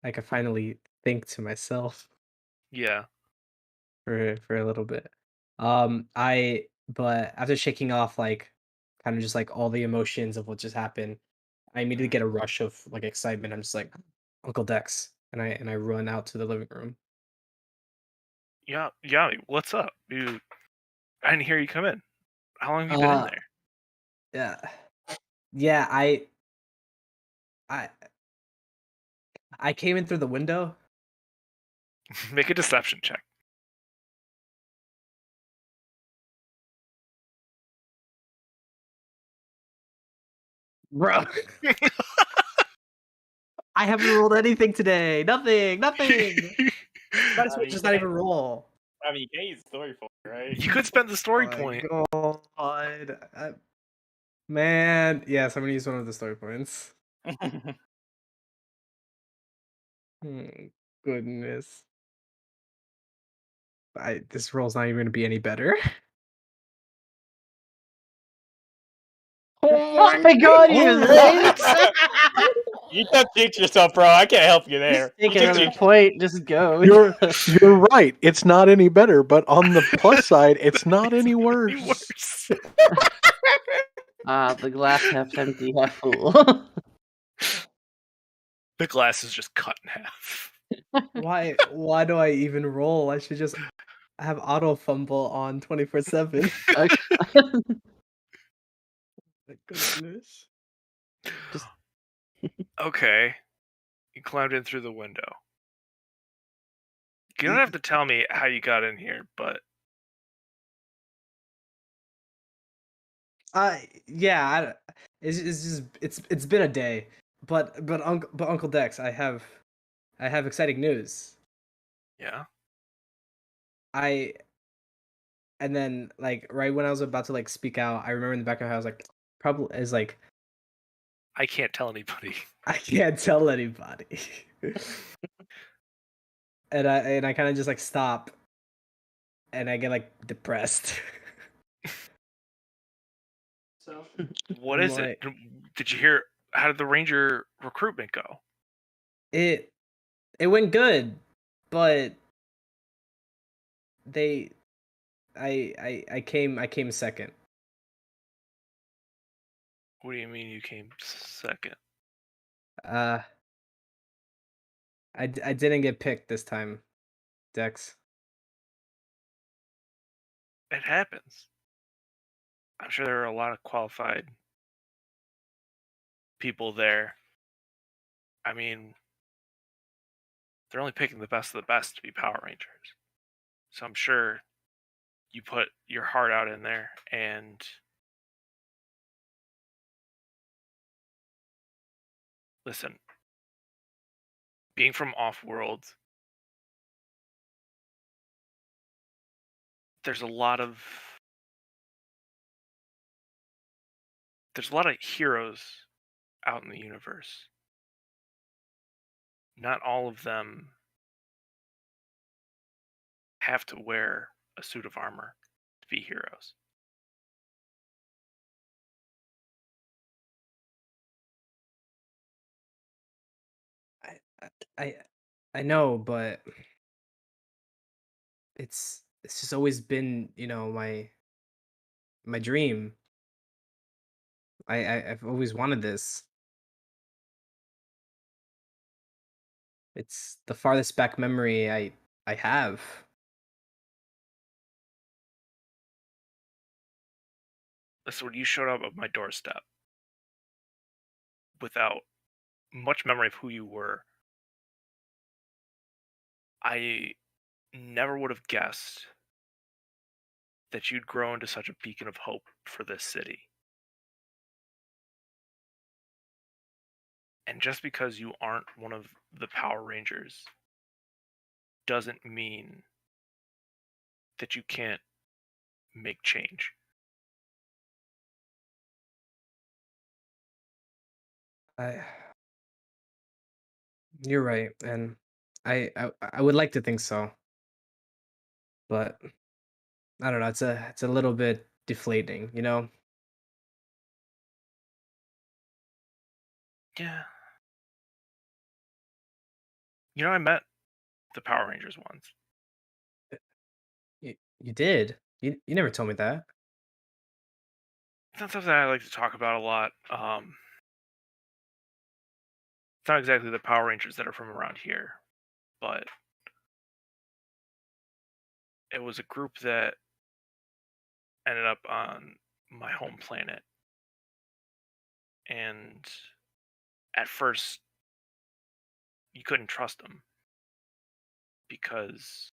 I could finally think to myself Yeah. for a little bit. But after shaking off like kind of just like all the emotions of what just happened, I immediately get a rush of like excitement. I'm just like, Uncle Dex, and I run out to the living room. Yeah, Yami, what's up? I didn't hear you come in. How long have you been in there? Yeah, yeah. I I came in through the window. Make a deception check. Bro. I haven't rolled anything today. Nothing. Might as well just not even roll. I mean, you can use story for it, right? You could spend the story Oh my point. God. Man, yes, I'm gonna use one of the story points. Goodness. This roll's not even gonna be any better. oh my God, you Oh thanks. You just jinx yourself, bro. I can't help you there. Take You just another jinx- point. Just go. You're right. It's not any better, but on the plus side, it's not any Any worse. worse. The glass half empty, half full. The glass is just cut in half. Why do I even roll? I should just have auto fumble on 24/7. Okay. My goodness. Just Okay. You climbed in through the window. You don't have to tell me how you got in here, but Yeah, it's just it's been a day. But Uncle Dex, I have exciting news. yeah. I And then like right when I was about to like speak out, I remember in the back of my head I was like probably is like I can't tell anybody. I can't tell anybody. and I kind of just like stop and I get like depressed. So What I'm is it? like Did you hear? How did the ranger recruitment go? it went good, but they I came second. What do you mean you came second? I didn't get picked this time, Dex. It happens. I'm sure there are a lot of qualified people there. I mean, they're only picking the best of the best to be Power Rangers. So I'm sure you put your heart out in there and listen, being from off-world, there's a lot of heroes out in the universe. Not all of them have to wear a suit of armor to be heroes. I I I know, but it's just always been, my dream. I've always wanted this. It's the farthest back memory I have. Listen, when you showed up at my doorstep without much memory of who you were, I never would have guessed that you'd grow into such a beacon of hope for this city. And just because you aren't one of the Power Rangers doesn't mean that you can't make change. I You're right, and I would like to think so, but I don't know. It's a little bit deflating, you know. Yeah. You know, I met the Power Rangers once. You did. You never told me that. It's not something I like to talk about a lot. It's not exactly the Power Rangers that are from around here, but it was a group that ended up on my home planet. And at first, you couldn't trust them because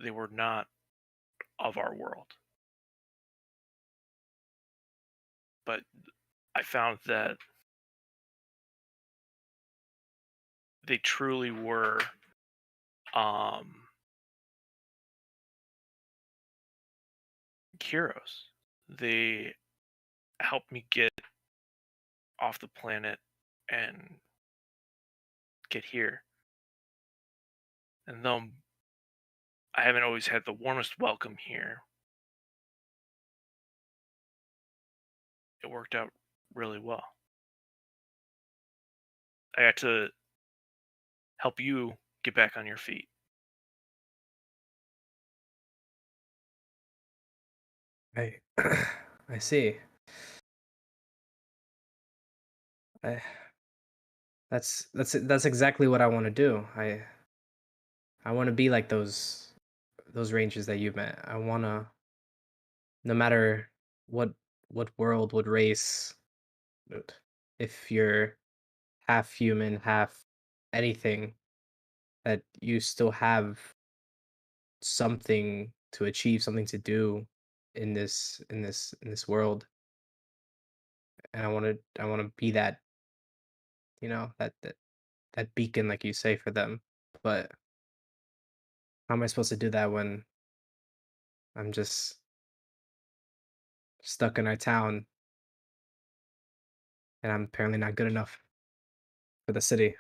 they were not of our world. But I found that they truly were heroes. They helped me get off the planet and get here. And though I haven't always had the warmest welcome here, it worked out really well. I got to help you get back on your feet. I I see. I that's exactly what I want to do. I want to be like those rangers that you met. I want to, no matter what what world, what race, but if you're half human, half anything, that you still have something to achieve, something to do in this world. And I want to be that, that beacon, like you say, for them. But how am I supposed to do that when I'm just stuck in our town and I'm apparently not good enough for the city?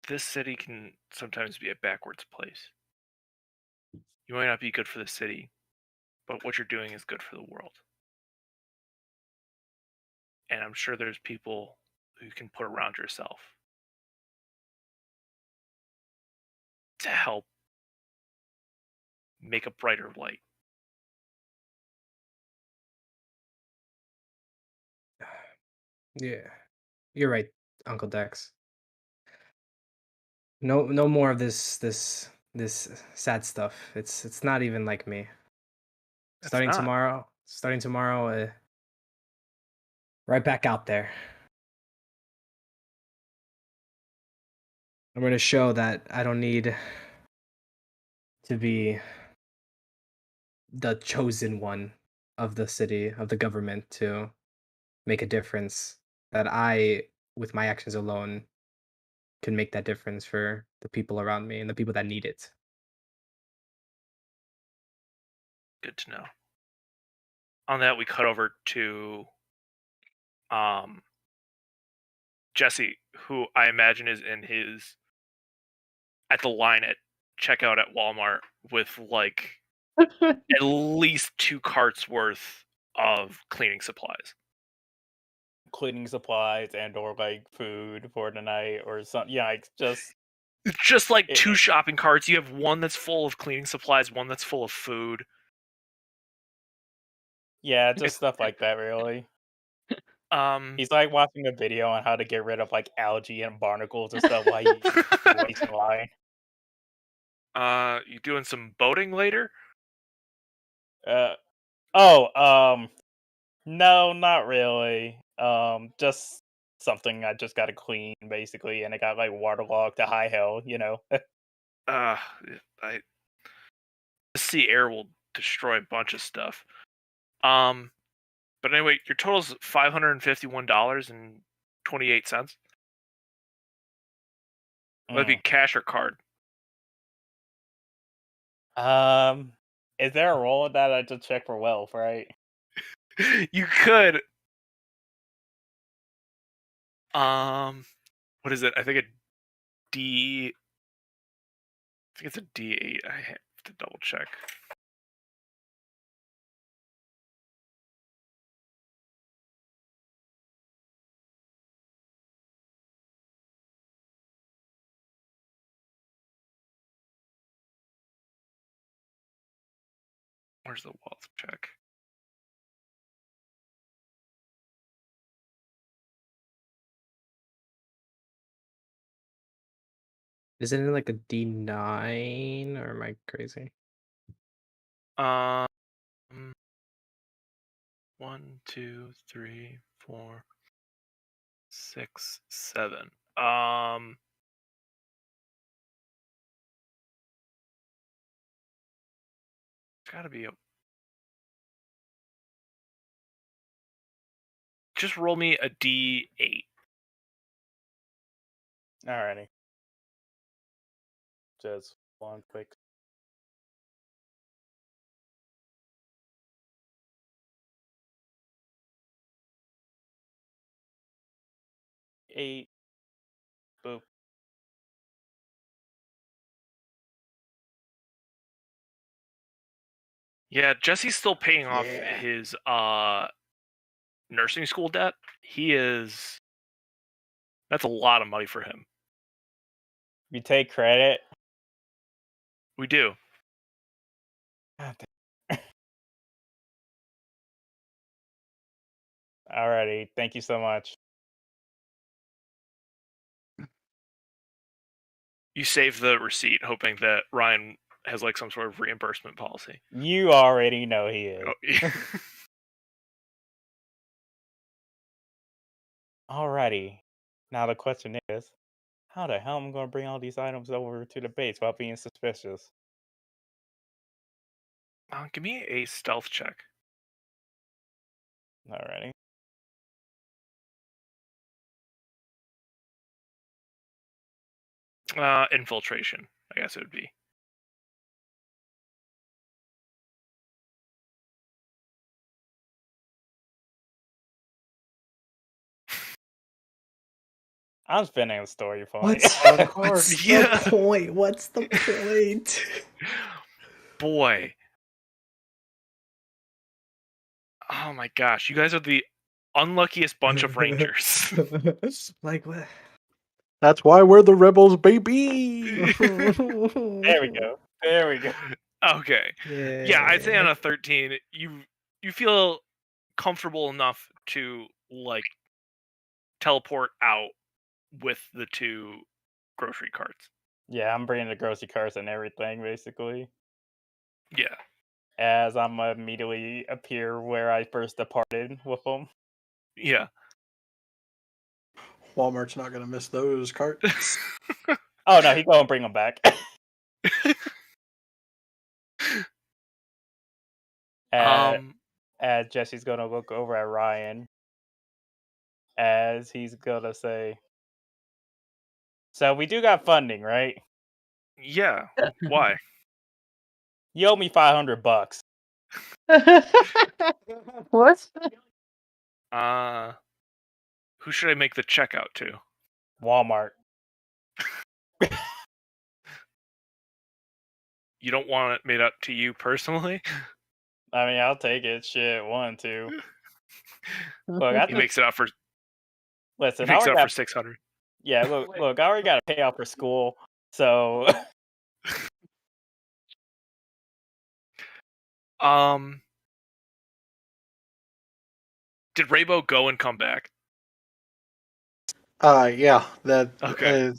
This city can sometimes be a backwards place. You might not be good for the city, but what you're doing is good for the world. And I'm sure there's people who you can put around yourself to help make a brighter light. Yeah, you're right, Uncle Dex. No more of this sad stuff. It's not even like me. That's not. Starting tomorrow, right back out there. I'm gonna show that I don't need to be the chosen one of the city, of the government, to make a difference. That I, with my actions alone, can make that difference for the people around me and the people that need it. Good to know. On that, we cut over to um, Jesse, who I imagine is in his at the line at checkout at Walmart with like at least 2 carts worth of cleaning supplies. Cleaning supplies and or like food for the night or something. Yeah, like just Just like 2 it, shopping carts. You have one that's full of cleaning supplies, one that's full of food. yeah, just stuff like that. Really, Um, he's like watching a video on how to get rid of like algae and barnacles and stuff while he waits in line. you doing some boating later? Uh oh, no, not really. Just something I just got to clean basically, and it got like waterlogged to high hell. Uh, I the sea air will destroy a bunch of stuff. Um, but anyway, your total's $551.28. That'd be Mm. cash or card. Um, is there a role in that I just check for wealth, right? You could. What is it? I think a D. I think it's a D8. I have to double check. Where's the wealth check? Isn't it like a D9, or am I crazy? Um, 1, 2, 3, 4, 6, 7. It's gotta be a. Just roll me a D8. Alrighty, just one quick. Eight. Boop. Yeah, Jesse's still paying off Yeah. his nursing school debt, that's a lot of money for him. We take credit. We do. God damn. Alrighty, thank you so much. You save the receipt, hoping that Ryan has like some sort of reimbursement policy. You already know he is. Oh, yeah. Alrighty. Now the question is, how the hell am I going to bring all these items over to the base without being suspicious? Give me a stealth check. Alrighty. Infiltration, I guess it would be. I'm spinning a story point. What's, Lot of cards. what's Yeah. the point? What's the point? Boy. Oh my gosh, you guys are the unluckiest bunch of rangers. Like what? That's why we're the rebels, baby. There we go. There we go. Okay. Yeah, I'd say on a 13, you feel comfortable enough to like teleport out with the 2 grocery carts. Yeah, I'm bringing the grocery carts and everything, basically. Yeah. As I'm immediately appear where I first departed with them. Yeah. Walmart's not gonna miss those carts. Oh no, he's gonna bring them back. As Jesse's gonna look over at Ryan, as he's gonna say, "So we do got funding, right? Yeah. Why? You owe me $500. What? Who should I make the check out to? Walmart. You don't want it made up to you personally? I mean, I'll take it. Shit, 1, 2. Look, I He makes it out for listen. he I makes it already out for got 600. yeah. Look. I already got to pay out for school, so Did Raybo go and come back? Yeah, that Okay.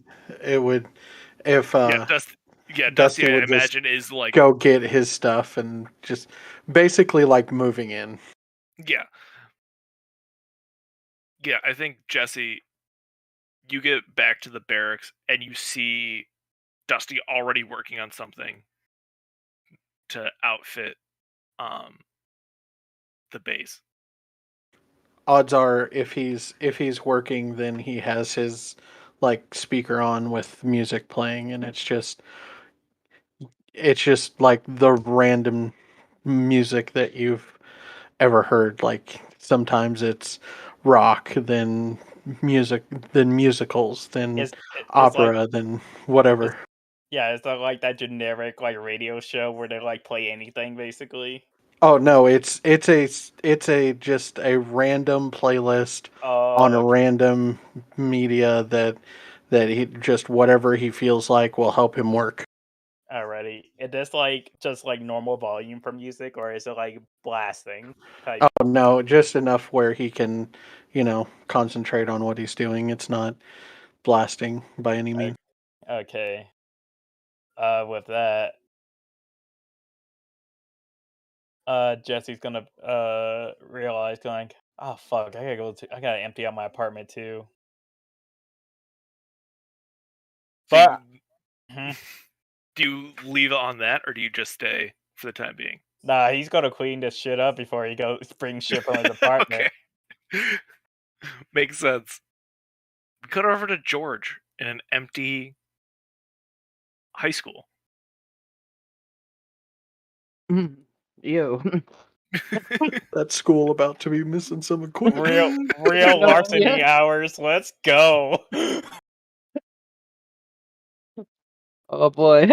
it would if Dusty, I would just imagine is like go get his stuff and just basically like moving in. yeah. Yeah, I think Jesse, you get back to the barracks and you see Dusty already working on something to outfit the base. Odds are if he's working, then he has his like speaker on with music playing, and it's just like the random music that you've ever heard. Like sometimes it's rock, then music, then musicals, then it's opera, then whatever. it's not like that generic like radio show where they like play anything basically. Oh no, it's a just a random playlist on a Oh, random media that he just whatever he feels like will help him work. alrighty. Is this like just like normal volume for music, or is it like blasting type? Oh no, just enough where he can, concentrate on what he's doing. It's not blasting by any means. Okay. With that, Jesse's gonna realize like, oh fuck, I gotta empty out my apartment too. So But do you leave it on that or do you just stay for the time being? nah, he's gonna clean this shit up before he goes bring shit from his apartment. Okay. Makes sense. We cut over to George in an empty high school. Ew. That school about to be missing some equipment. Real larceny hours. Let's go. Oh boy.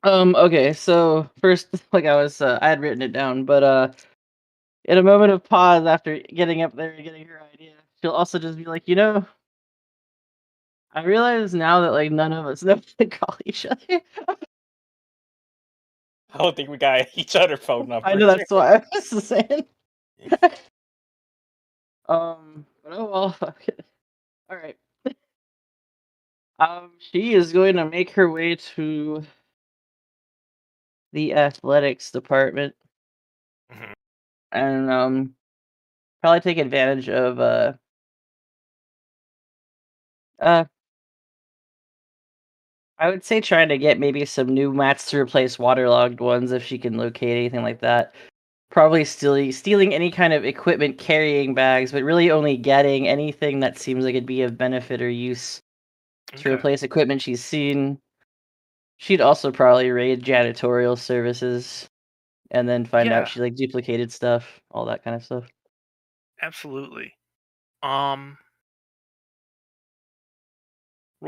Okay, so first, like I had written it down, but in a moment of pause after getting up there and getting her idea, she'll also just be like, I realize now that like none of us know to call each other. I don't think we got each other phone I numbers. know that's what I was saying. But oh well, fuck it. All right. She is going to make her way to the athletics department Mhm. and probably take advantage of uh I would say trying to get maybe some new mats to replace waterlogged ones if she can locate anything like that. Probably stealing any kind of equipment carrying bags, but really only getting anything that seems like it'd be of benefit or use to Okay. replace equipment she's seen. She'd also probably raid janitorial services and then find Yeah, out she like duplicated stuff, all that kind of stuff. absolutely. Roll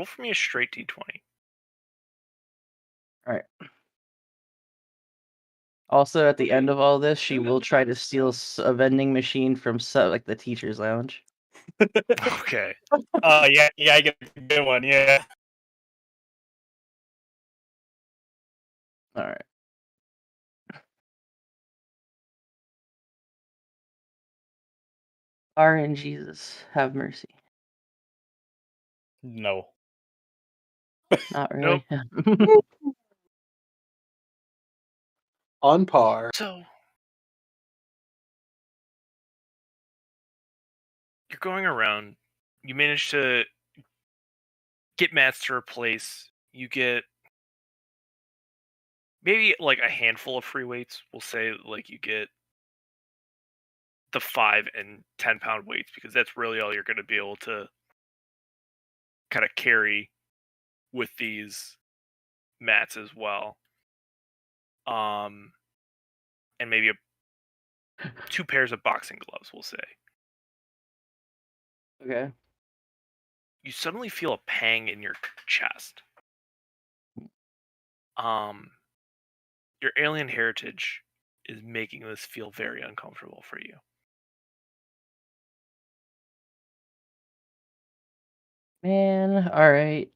for me a straight d20. All right. Also, at the end of all this, she will try to steal a vending machine from like the teacher's lounge. Okay. Yeah, I get a good one. Yeah. All right. Jesus, have mercy. No. Not Nope. really. On par. So you're going around. You manage to get mats to replace. You get maybe like a handful of free weights. We'll say like you get the 5 and 10 pound weights because that's really all you're going to be able to kind of carry with these mats as well. And maybe 2 pairs of boxing gloves, we'll say. Okay. You suddenly feel a pang in your chest. Your alien heritage is making this feel very uncomfortable for you. Man, all right.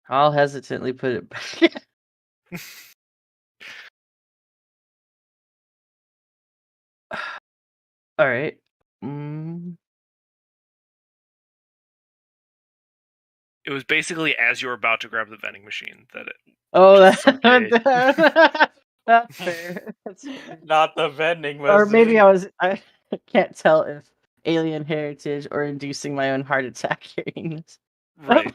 I'll hesitantly put it back. All right. It was basically as you were about to grab the vending machine that it Oh, just sunk in. that's fair. That's fair. Not the vending machine. Or maybe I can't tell if alien heritage or inducing my own heart attack hearing this. Right.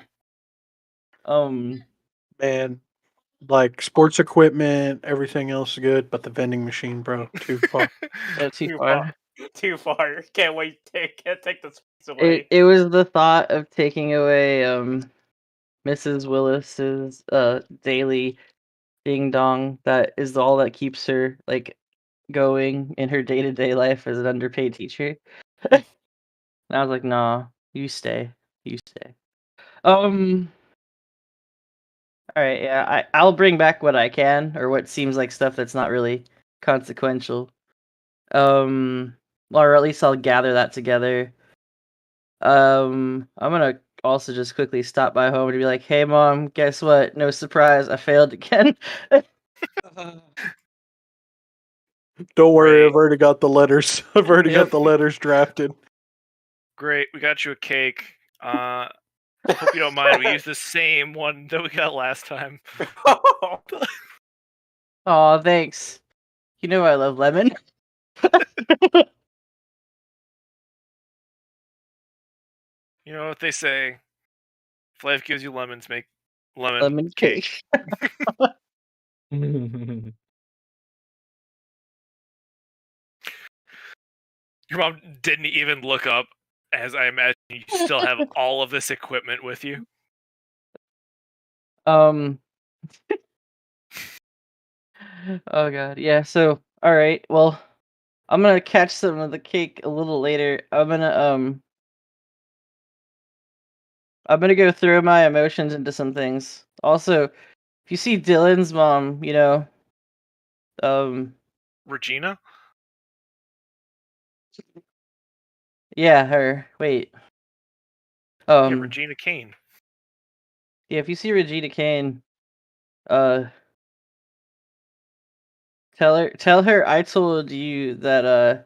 Man, like sports equipment, everything else is good, but the vending machine, bro, too far. Too far. Too far. Can't wait. Can't take the space away. It was the thought of taking away Mrs. Willis's daily ding dong that is all that keeps her like going in her day-to-day life as an underpaid teacher. And I was like, nah, you stay. You stay. All right, yeah, I'll bring back what I can or what seems like stuff that's not really consequential. Or at least I'll gather that together. I'm gonna also just quickly stop by home and be like, "Hey, mom, guess what? No surprise, I failed again." Don't worry, Great. I've already got the letters. I've already got the letters drafted. Great. We got you a cake. Hope you don't mind. We used the same one that we got last time. Oh, thanks. You know I love lemon. You know what they say? If life gives you lemons, make Lemon cake. cake. Your mom didn't even look up, as I imagine you still have all of this equipment with you. Oh god, yeah. So, all right. Well, I'm gonna catch some of the cake a little later. I'm gonna go throw my emotions into some things. Also, if you see Dylan's mom, Regina? Yeah, her. Wait. Yeah, Regina Kane. Yeah, if you see Regina Kane, uh, tell her I told you that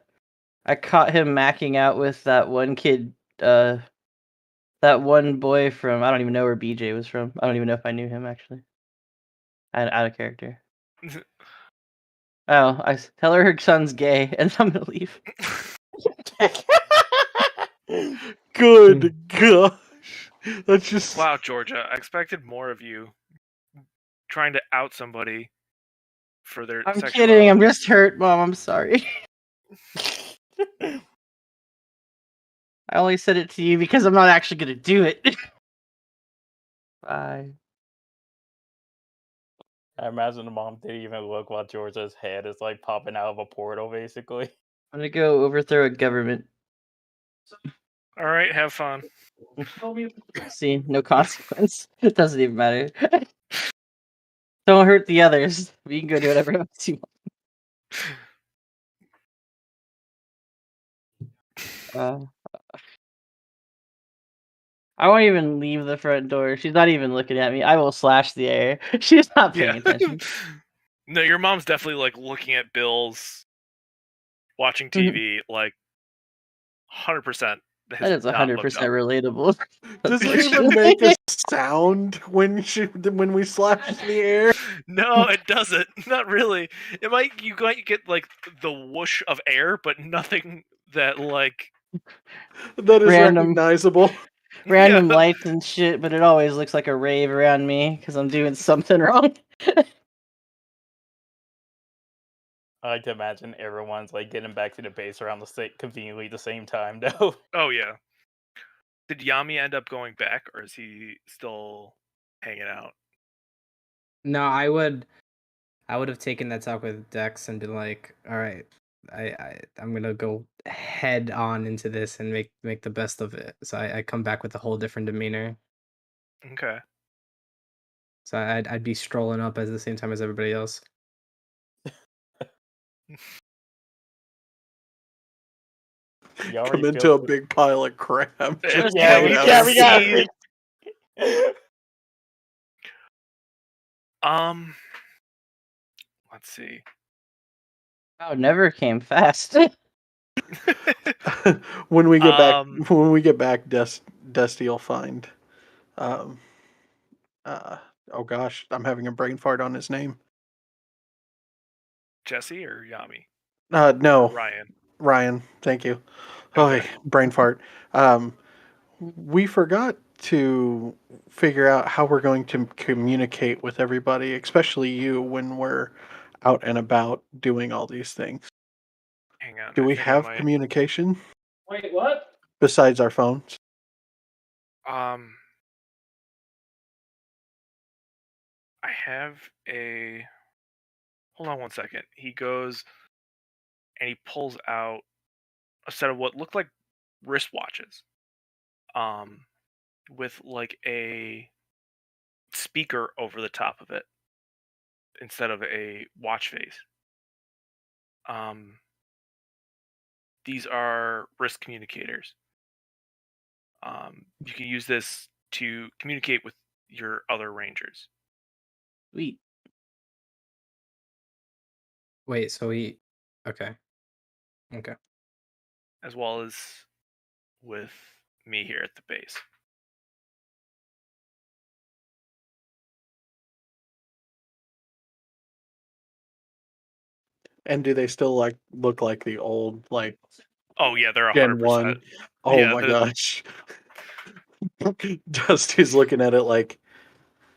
I caught him macking out with that one kid, that one boy from, I don't even know where BJ was from. I don't even know if I knew him actually. Out of character. Oh, tell her son's gay, and I'm gonna leave. Good gosh. That's just Wow, Georgia, I expected more of you trying to out somebody for their I'm sexuality. kidding. I'm just hurt, Mom. I'm sorry. I only said it to you because I'm not actually gonna do it. Bye. I imagine the mom didn't even look while Georgia's head is like popping out of a portal, basically. I'm gonna go overthrow a government. All right, have fun. See, no consequence. It doesn't even matter. Don't hurt the others. You can go do whatever else you want. I won't even leave the front door. She's not even looking at me. I will slash the air. She's not paying attention. No, your mom's definitely like looking at bills, watching TV, like 100%. That is 100% relatable. Does it even make a sound when we slash the air? No, it doesn't. Not really. It might you get like the whoosh of air, but nothing that like that is Random. recognizable. Random lights and shit, but it always looks like a rave around me because I'm doing something wrong. I like to imagine everyone's like getting back to the base around conveniently the same time, though. Oh yeah. Did Yami end up going back, or is he still hanging out? No, I would have taken that talk with Dex and been like, all right, I'm gonna go head on into this and make the best of it. So I come back with a whole different demeanor. Okay. So I'd be strolling up at the same time as everybody else. Come into a big pile of crap. Yeah, we got it. Let's see. Oh, never came fast. when we get back, Dusty will find. Oh gosh, I'm having a brain fart on his name. Jesse or Yami? No. Or Ryan, thank you. Okay. Oh, brain fart. We forgot to figure out how we're going to communicate with everybody, especially you, when we're out and about doing all these things. Hang on. Do we have communication? Wait, what? Besides our phones? I have a. Hold on one second. He goes and he pulls out a set of what looked like wristwatches. With like a speaker over the top of it instead of a watch face. These are wrist communicators. You can use this to communicate with your other rangers. Sweet. Wait, so okay. As well as with me here at the base. And do they still look like the old Oh yeah, they're 100%. Gen 1? Oh yeah, my gosh. Dusty's looking at it like,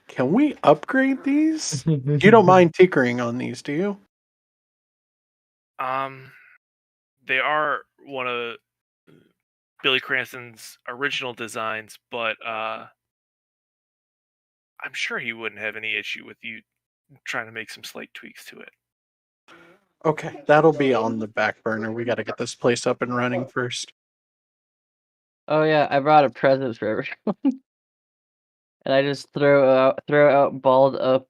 can we upgrade these? You don't mind tinkering on these, do you? They are one of Billy Cranston's original designs, but I'm sure he wouldn't have any issue with you trying to make some slight tweaks to it. Okay, that'll be on the back burner. We got to get this place up and running first. Oh yeah, I brought a present for everyone. And I just throw out balled up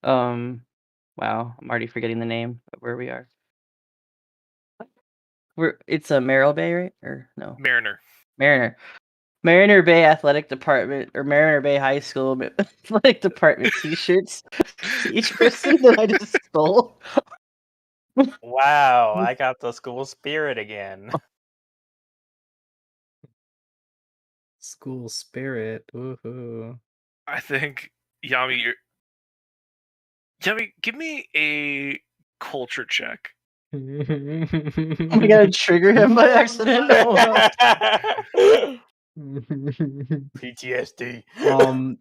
Wow, I'm already forgetting the name of where we are. It's a Merrill Bay, right? Or no? Mariner. Mariner Bay Athletic Department or Mariner Bay High School Athletic Department T-shirts to each person that I just stole. Wow, I got the school spirit again. School spirit. Woohoo. I think Yami, give me a culture check. Oh my god, I trigger him by accident. Oh no. PTSD.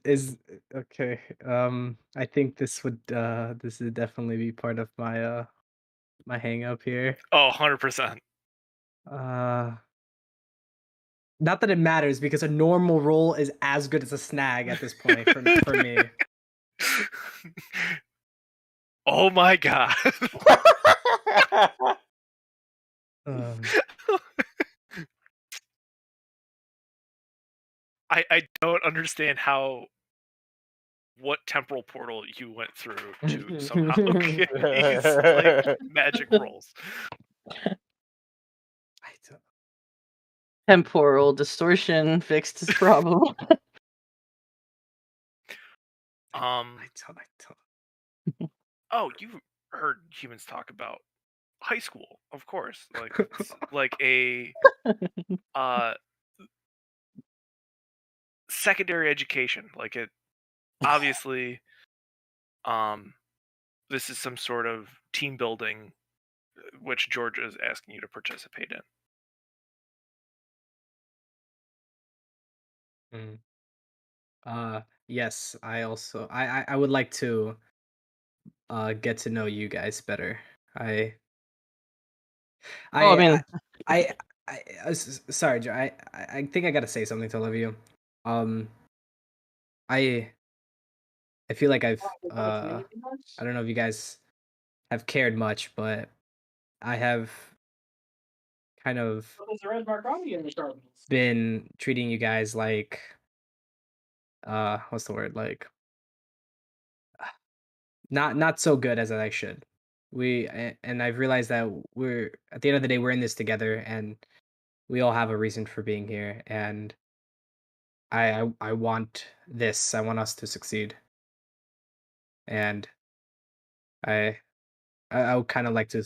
Is okay. I think this would definitely be part of my my hang up here. Oh, 100%. Not that it matters because a normal roll is as good as a snag at this point for me. Oh my god. Um, I don't understand what temporal portal you went through to somehow get these like magic rolls. I don't. Temporal distortion fixed his problem. I don't. Oh, you heard humans talk about high school, of course. Like it's like a secondary education. Like it obviously this is some sort of team building which Georgia is asking you to participate in. Yes, I also I would like to get to know you guys better. I Well, I I mean, I sorry, Joe. I think I gotta say something to all of you. I feel like I've I don't know if you guys have cared much, but I have kind of been treating you guys like what's the word, like not so good as I should. And I've realized that we're at the end of the day we're in this together, and we all have a reason for being here, and I want this. I want us to succeed, and I I would kind of like to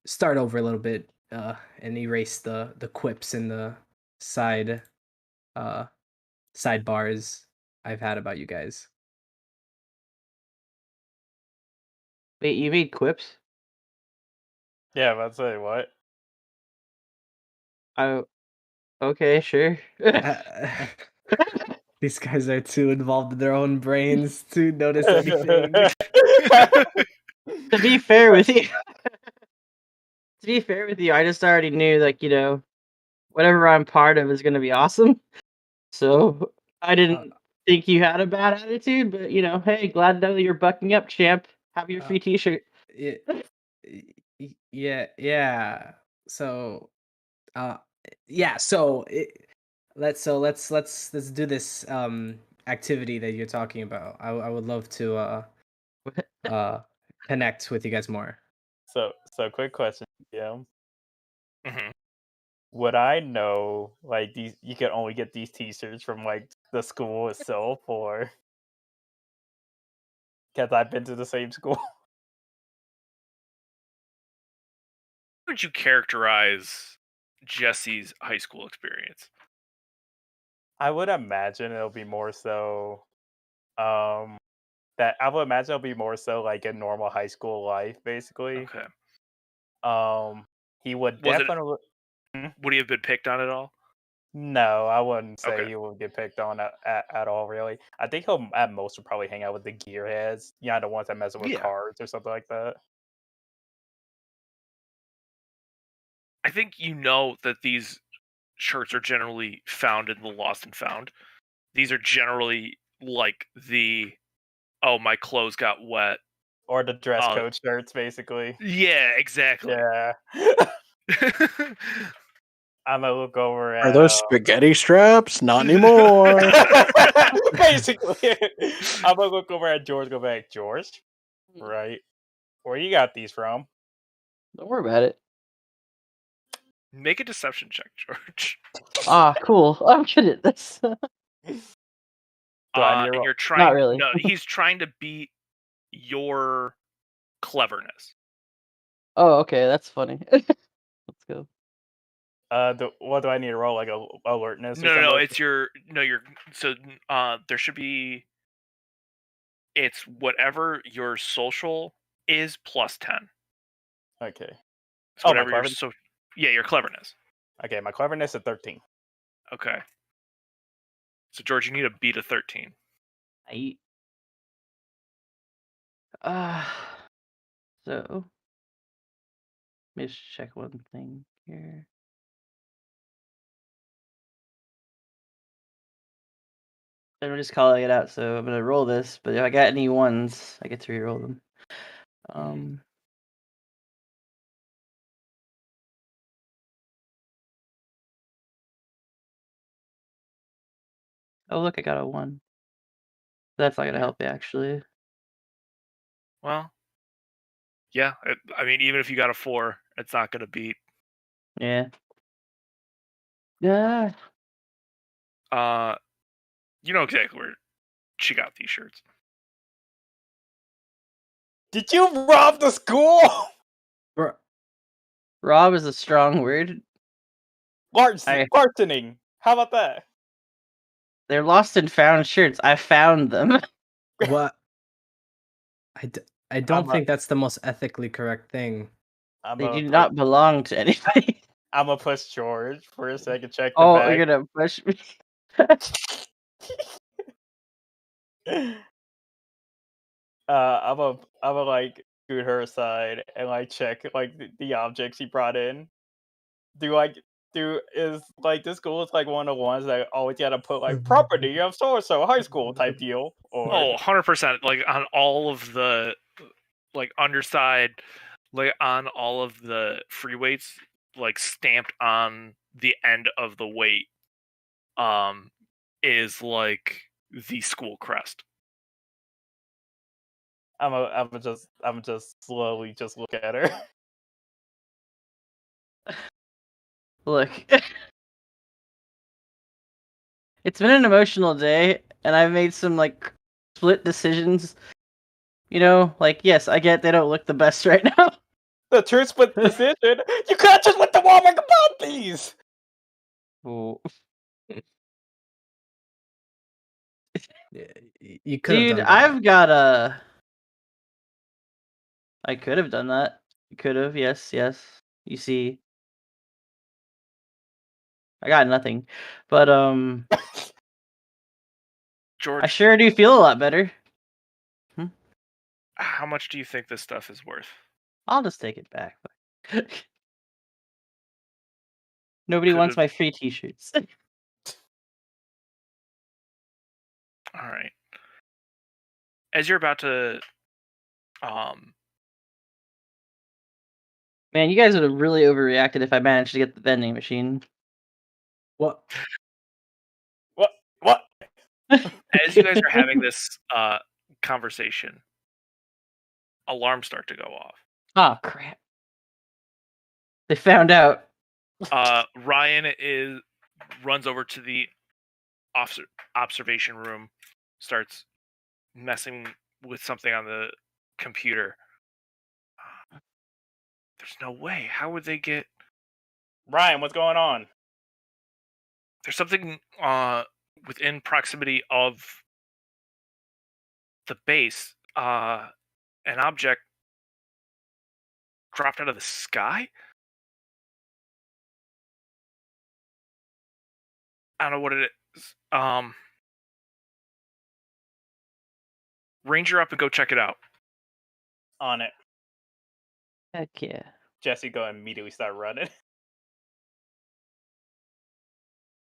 start over a little bit and erase the quips and the side uh sidebars I've had about you guys. wait, you made quips? Yeah, about to say what? Oh, okay, sure. Uh, these guys are too involved in their own brains to notice anything. To be fair with you, I just already knew, like, whatever I'm part of is gonna be awesome. So I Uh, didn't think you had a bad attitude, but hey, glad to know that you're bucking up, champ. Have your uh, free T-shirt. y- yeah. So, uh, yeah. Let's do this activity that you're talking about. I would love to uh connect with you guys more. So quick question, yeah. Mhm. Would I know like these? You could only get these T-shirts from like the school itself, or because I've been to the same school. How would you characterize Jesse's high school experience? I would imagine it'll be more so. Um, that I would imagine it'll be more so like a normal high school life, basically. Okay. Um, he would Was it definitely. Hmm? would he have been picked on at all? No, I wouldn't say Okay. he would get picked on at all. Really, I think he'll at most will probably hang out with the gearheads. Yeah, the ones that mess with Yeah. cards or something like that. I think you know that these shirts are generally found in the lost and found. These are generally like the oh my clothes got wet. Or the dress Uh code shirts, basically. yeah, exactly. Yeah. I'm gonna look over Are at those spaghetti straps? Not anymore. basically. I'm gonna look over at George. Go back, George. Right, where you got these from? Don't worry about it. Make a deception check, George. Ah, cool. I'm good at this. Do I need to And roll? you're trying. Not really. No, he's trying to beat your cleverness. Oh, okay, that's funny. Let's go. What do I need to roll? Like a alertness or No, something? it's your so there should be. It's whatever your social is plus 10. Okay. It's Oh, my whatever your cleverness. your cleverness. Okay, my cleverness is 13. Okay. So George, you need to beat a 13. I so let me just check one thing here. I'm just calling it out, so I'm gonna roll this. But if I got any ones, I get to reroll them. Oh look, I got a 1. That's not gonna help me actually. Well, yeah. I mean, even if you got a 4, it's not going to beat. Yeah. Yeah. You know exactly where she got these shirts. Did you rob the school? Rob is a strong word. Larcening. How about that? They're lost and found shirts. I found them. What? I don't I'm a- think that's the most ethically correct thing. They do not belong to anybody. I'm gonna push George for a second. Check the Oh, bag. you're gonna push me. I'm gonna like scoot her aside and like check like the objects she brought in. Is like this school is like one of the ones that always gotta put like property of so and so high school type deal? Or Oh, 100%. Like on all of the like underside, like on all of the free weights, like stamped on the end of the weight, is like the school crest. I'm just slowly just look at her. Look. It's been an emotional day, and I've made some like split decisions. You know, like yes, I get they don't look the best right now. The true split decision. You can't just let the Walmart about these. Ooh. You could have Dude, done better. I've got a. I could have done that. Could have, yes. You see, I got nothing, but George, I sure do feel a lot better. how much do you think this stuff is worth? I'll just take it back. Nobody Could've- wants my free T-shirts. All right. As you're about to, Man, you guys would have really overreacted if I managed to get the vending machine. What? What? as you guys are having this conversation, alarms start to go off. Oh crap! They found out. Ryan runs over to the observation room, starts messing with something on the computer. There's no way. How would they get? Ryan, what's going on? There's something within proximity of the base. An object dropped out of the sky. I don't know what it is. Ranger up and go check it out. On it. Heck yeah! Jesse, go immediately start running.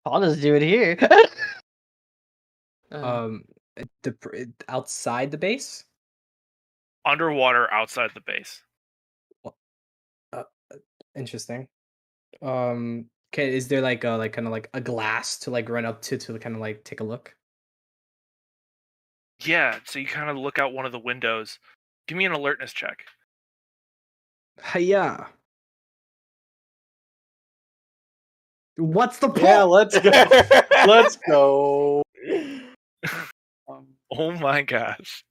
I'll just do it here. Outside the base. Underwater outside the base. Interesting. Okay, is there like a kind of like a glass to like run up to kind of like take a look? Yeah, so you kind of look out one of the windows. Give me an alertness check. Hiya. What's the point? Yeah, let's go. Let's go. Oh my gosh.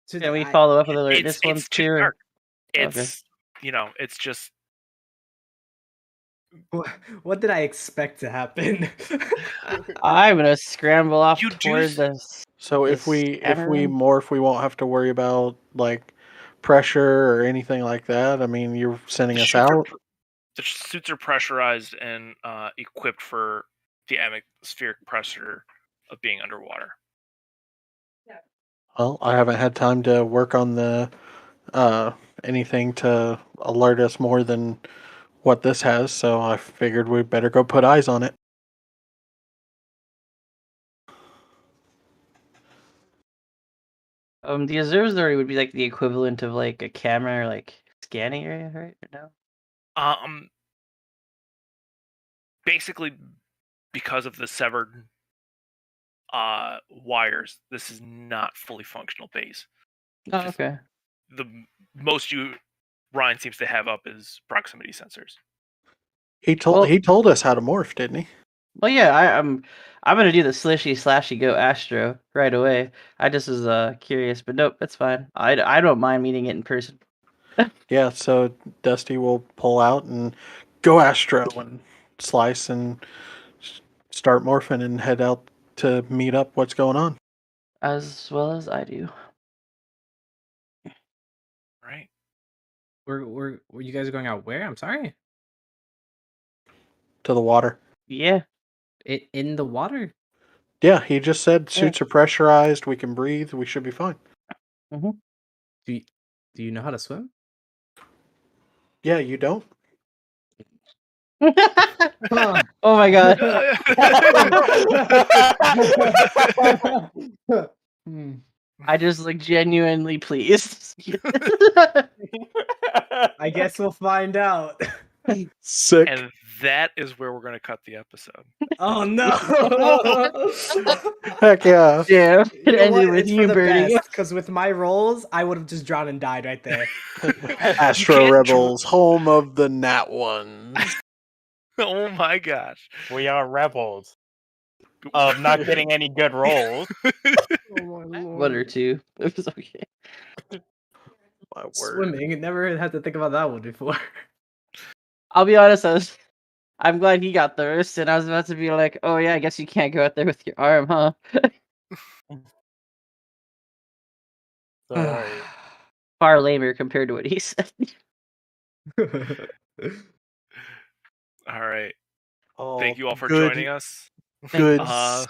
So Can we I- follow up with alertness It's ones too too? or- dark. Okay. It's it's just What did I expect to happen? I'm gonna scramble off You do toward s- this. So if This we scanner room? morph, we won't have to worry about like pressure or anything like that. I mean, you're sending the us suits are out. the suits are pressurized and equipped for the atmospheric pressure of being underwater. Well, I haven't had time to work on the anything to alert us more than what this has, so I figured we better go put eyes on it. The observatory would be like the equivalent of like a camera or like scanning area, right? Or no? Basically, because of the severed wires, this is not fully functional base. Oh, Just okay. the most Ryan seems to have up is proximity sensors. He told us how to morph, didn't he? Well, yeah, I'm gonna do the slashy go Astro right away. I just was curious, but nope, that's fine. I don't mind meeting it in person. Yeah, so Dusty will pull out and go Astro and slice and start morphing and head out to meet up what's going on. As well as I do. Right. Were you guys going out where? I'm sorry. To the water. Yeah. In the water? Yeah, he just said Yeah. suits are pressurized, we can breathe, we should be fine. Mm-hmm. Do you know how to swim? Yeah, you don't? Huh. Oh my god. Hmm. I just look genuinely pleased. I guess we'll find out. Sick. And that is where we're going to cut the episode. Oh no! Heck yeah. Yeah, You it know ended what? with It's for you the burning. best, because with my rolls, I would have just drowned and died right there. Astro can't Rebels, home of the Nat ones. Oh my gosh. We are rebels of not getting any good rolls. Oh my One or two. It was okay. My word. Swimming. I never had to think about that one before. I'll be honest, I'm glad he got thirst, and I was about to be like, oh yeah, I guess you can't go out there with your arm, huh? Sorry. Far lamer compared to what he said. All right. Oh, Thank you all for good- joining us. Good, Uh,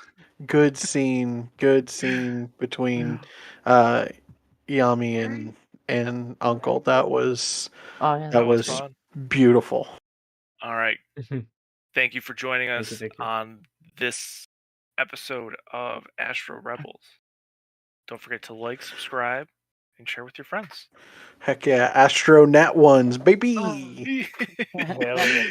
good scene between Yami and Uncle. That was Oh yeah, that was was fun. beautiful. All right. Thank you for joining Thank us you, thank you. on this episode of Astro Rebels. Don't forget to like, subscribe, and share with your friends. Heck yeah, Astro Nat ones, baby. Hell yeah.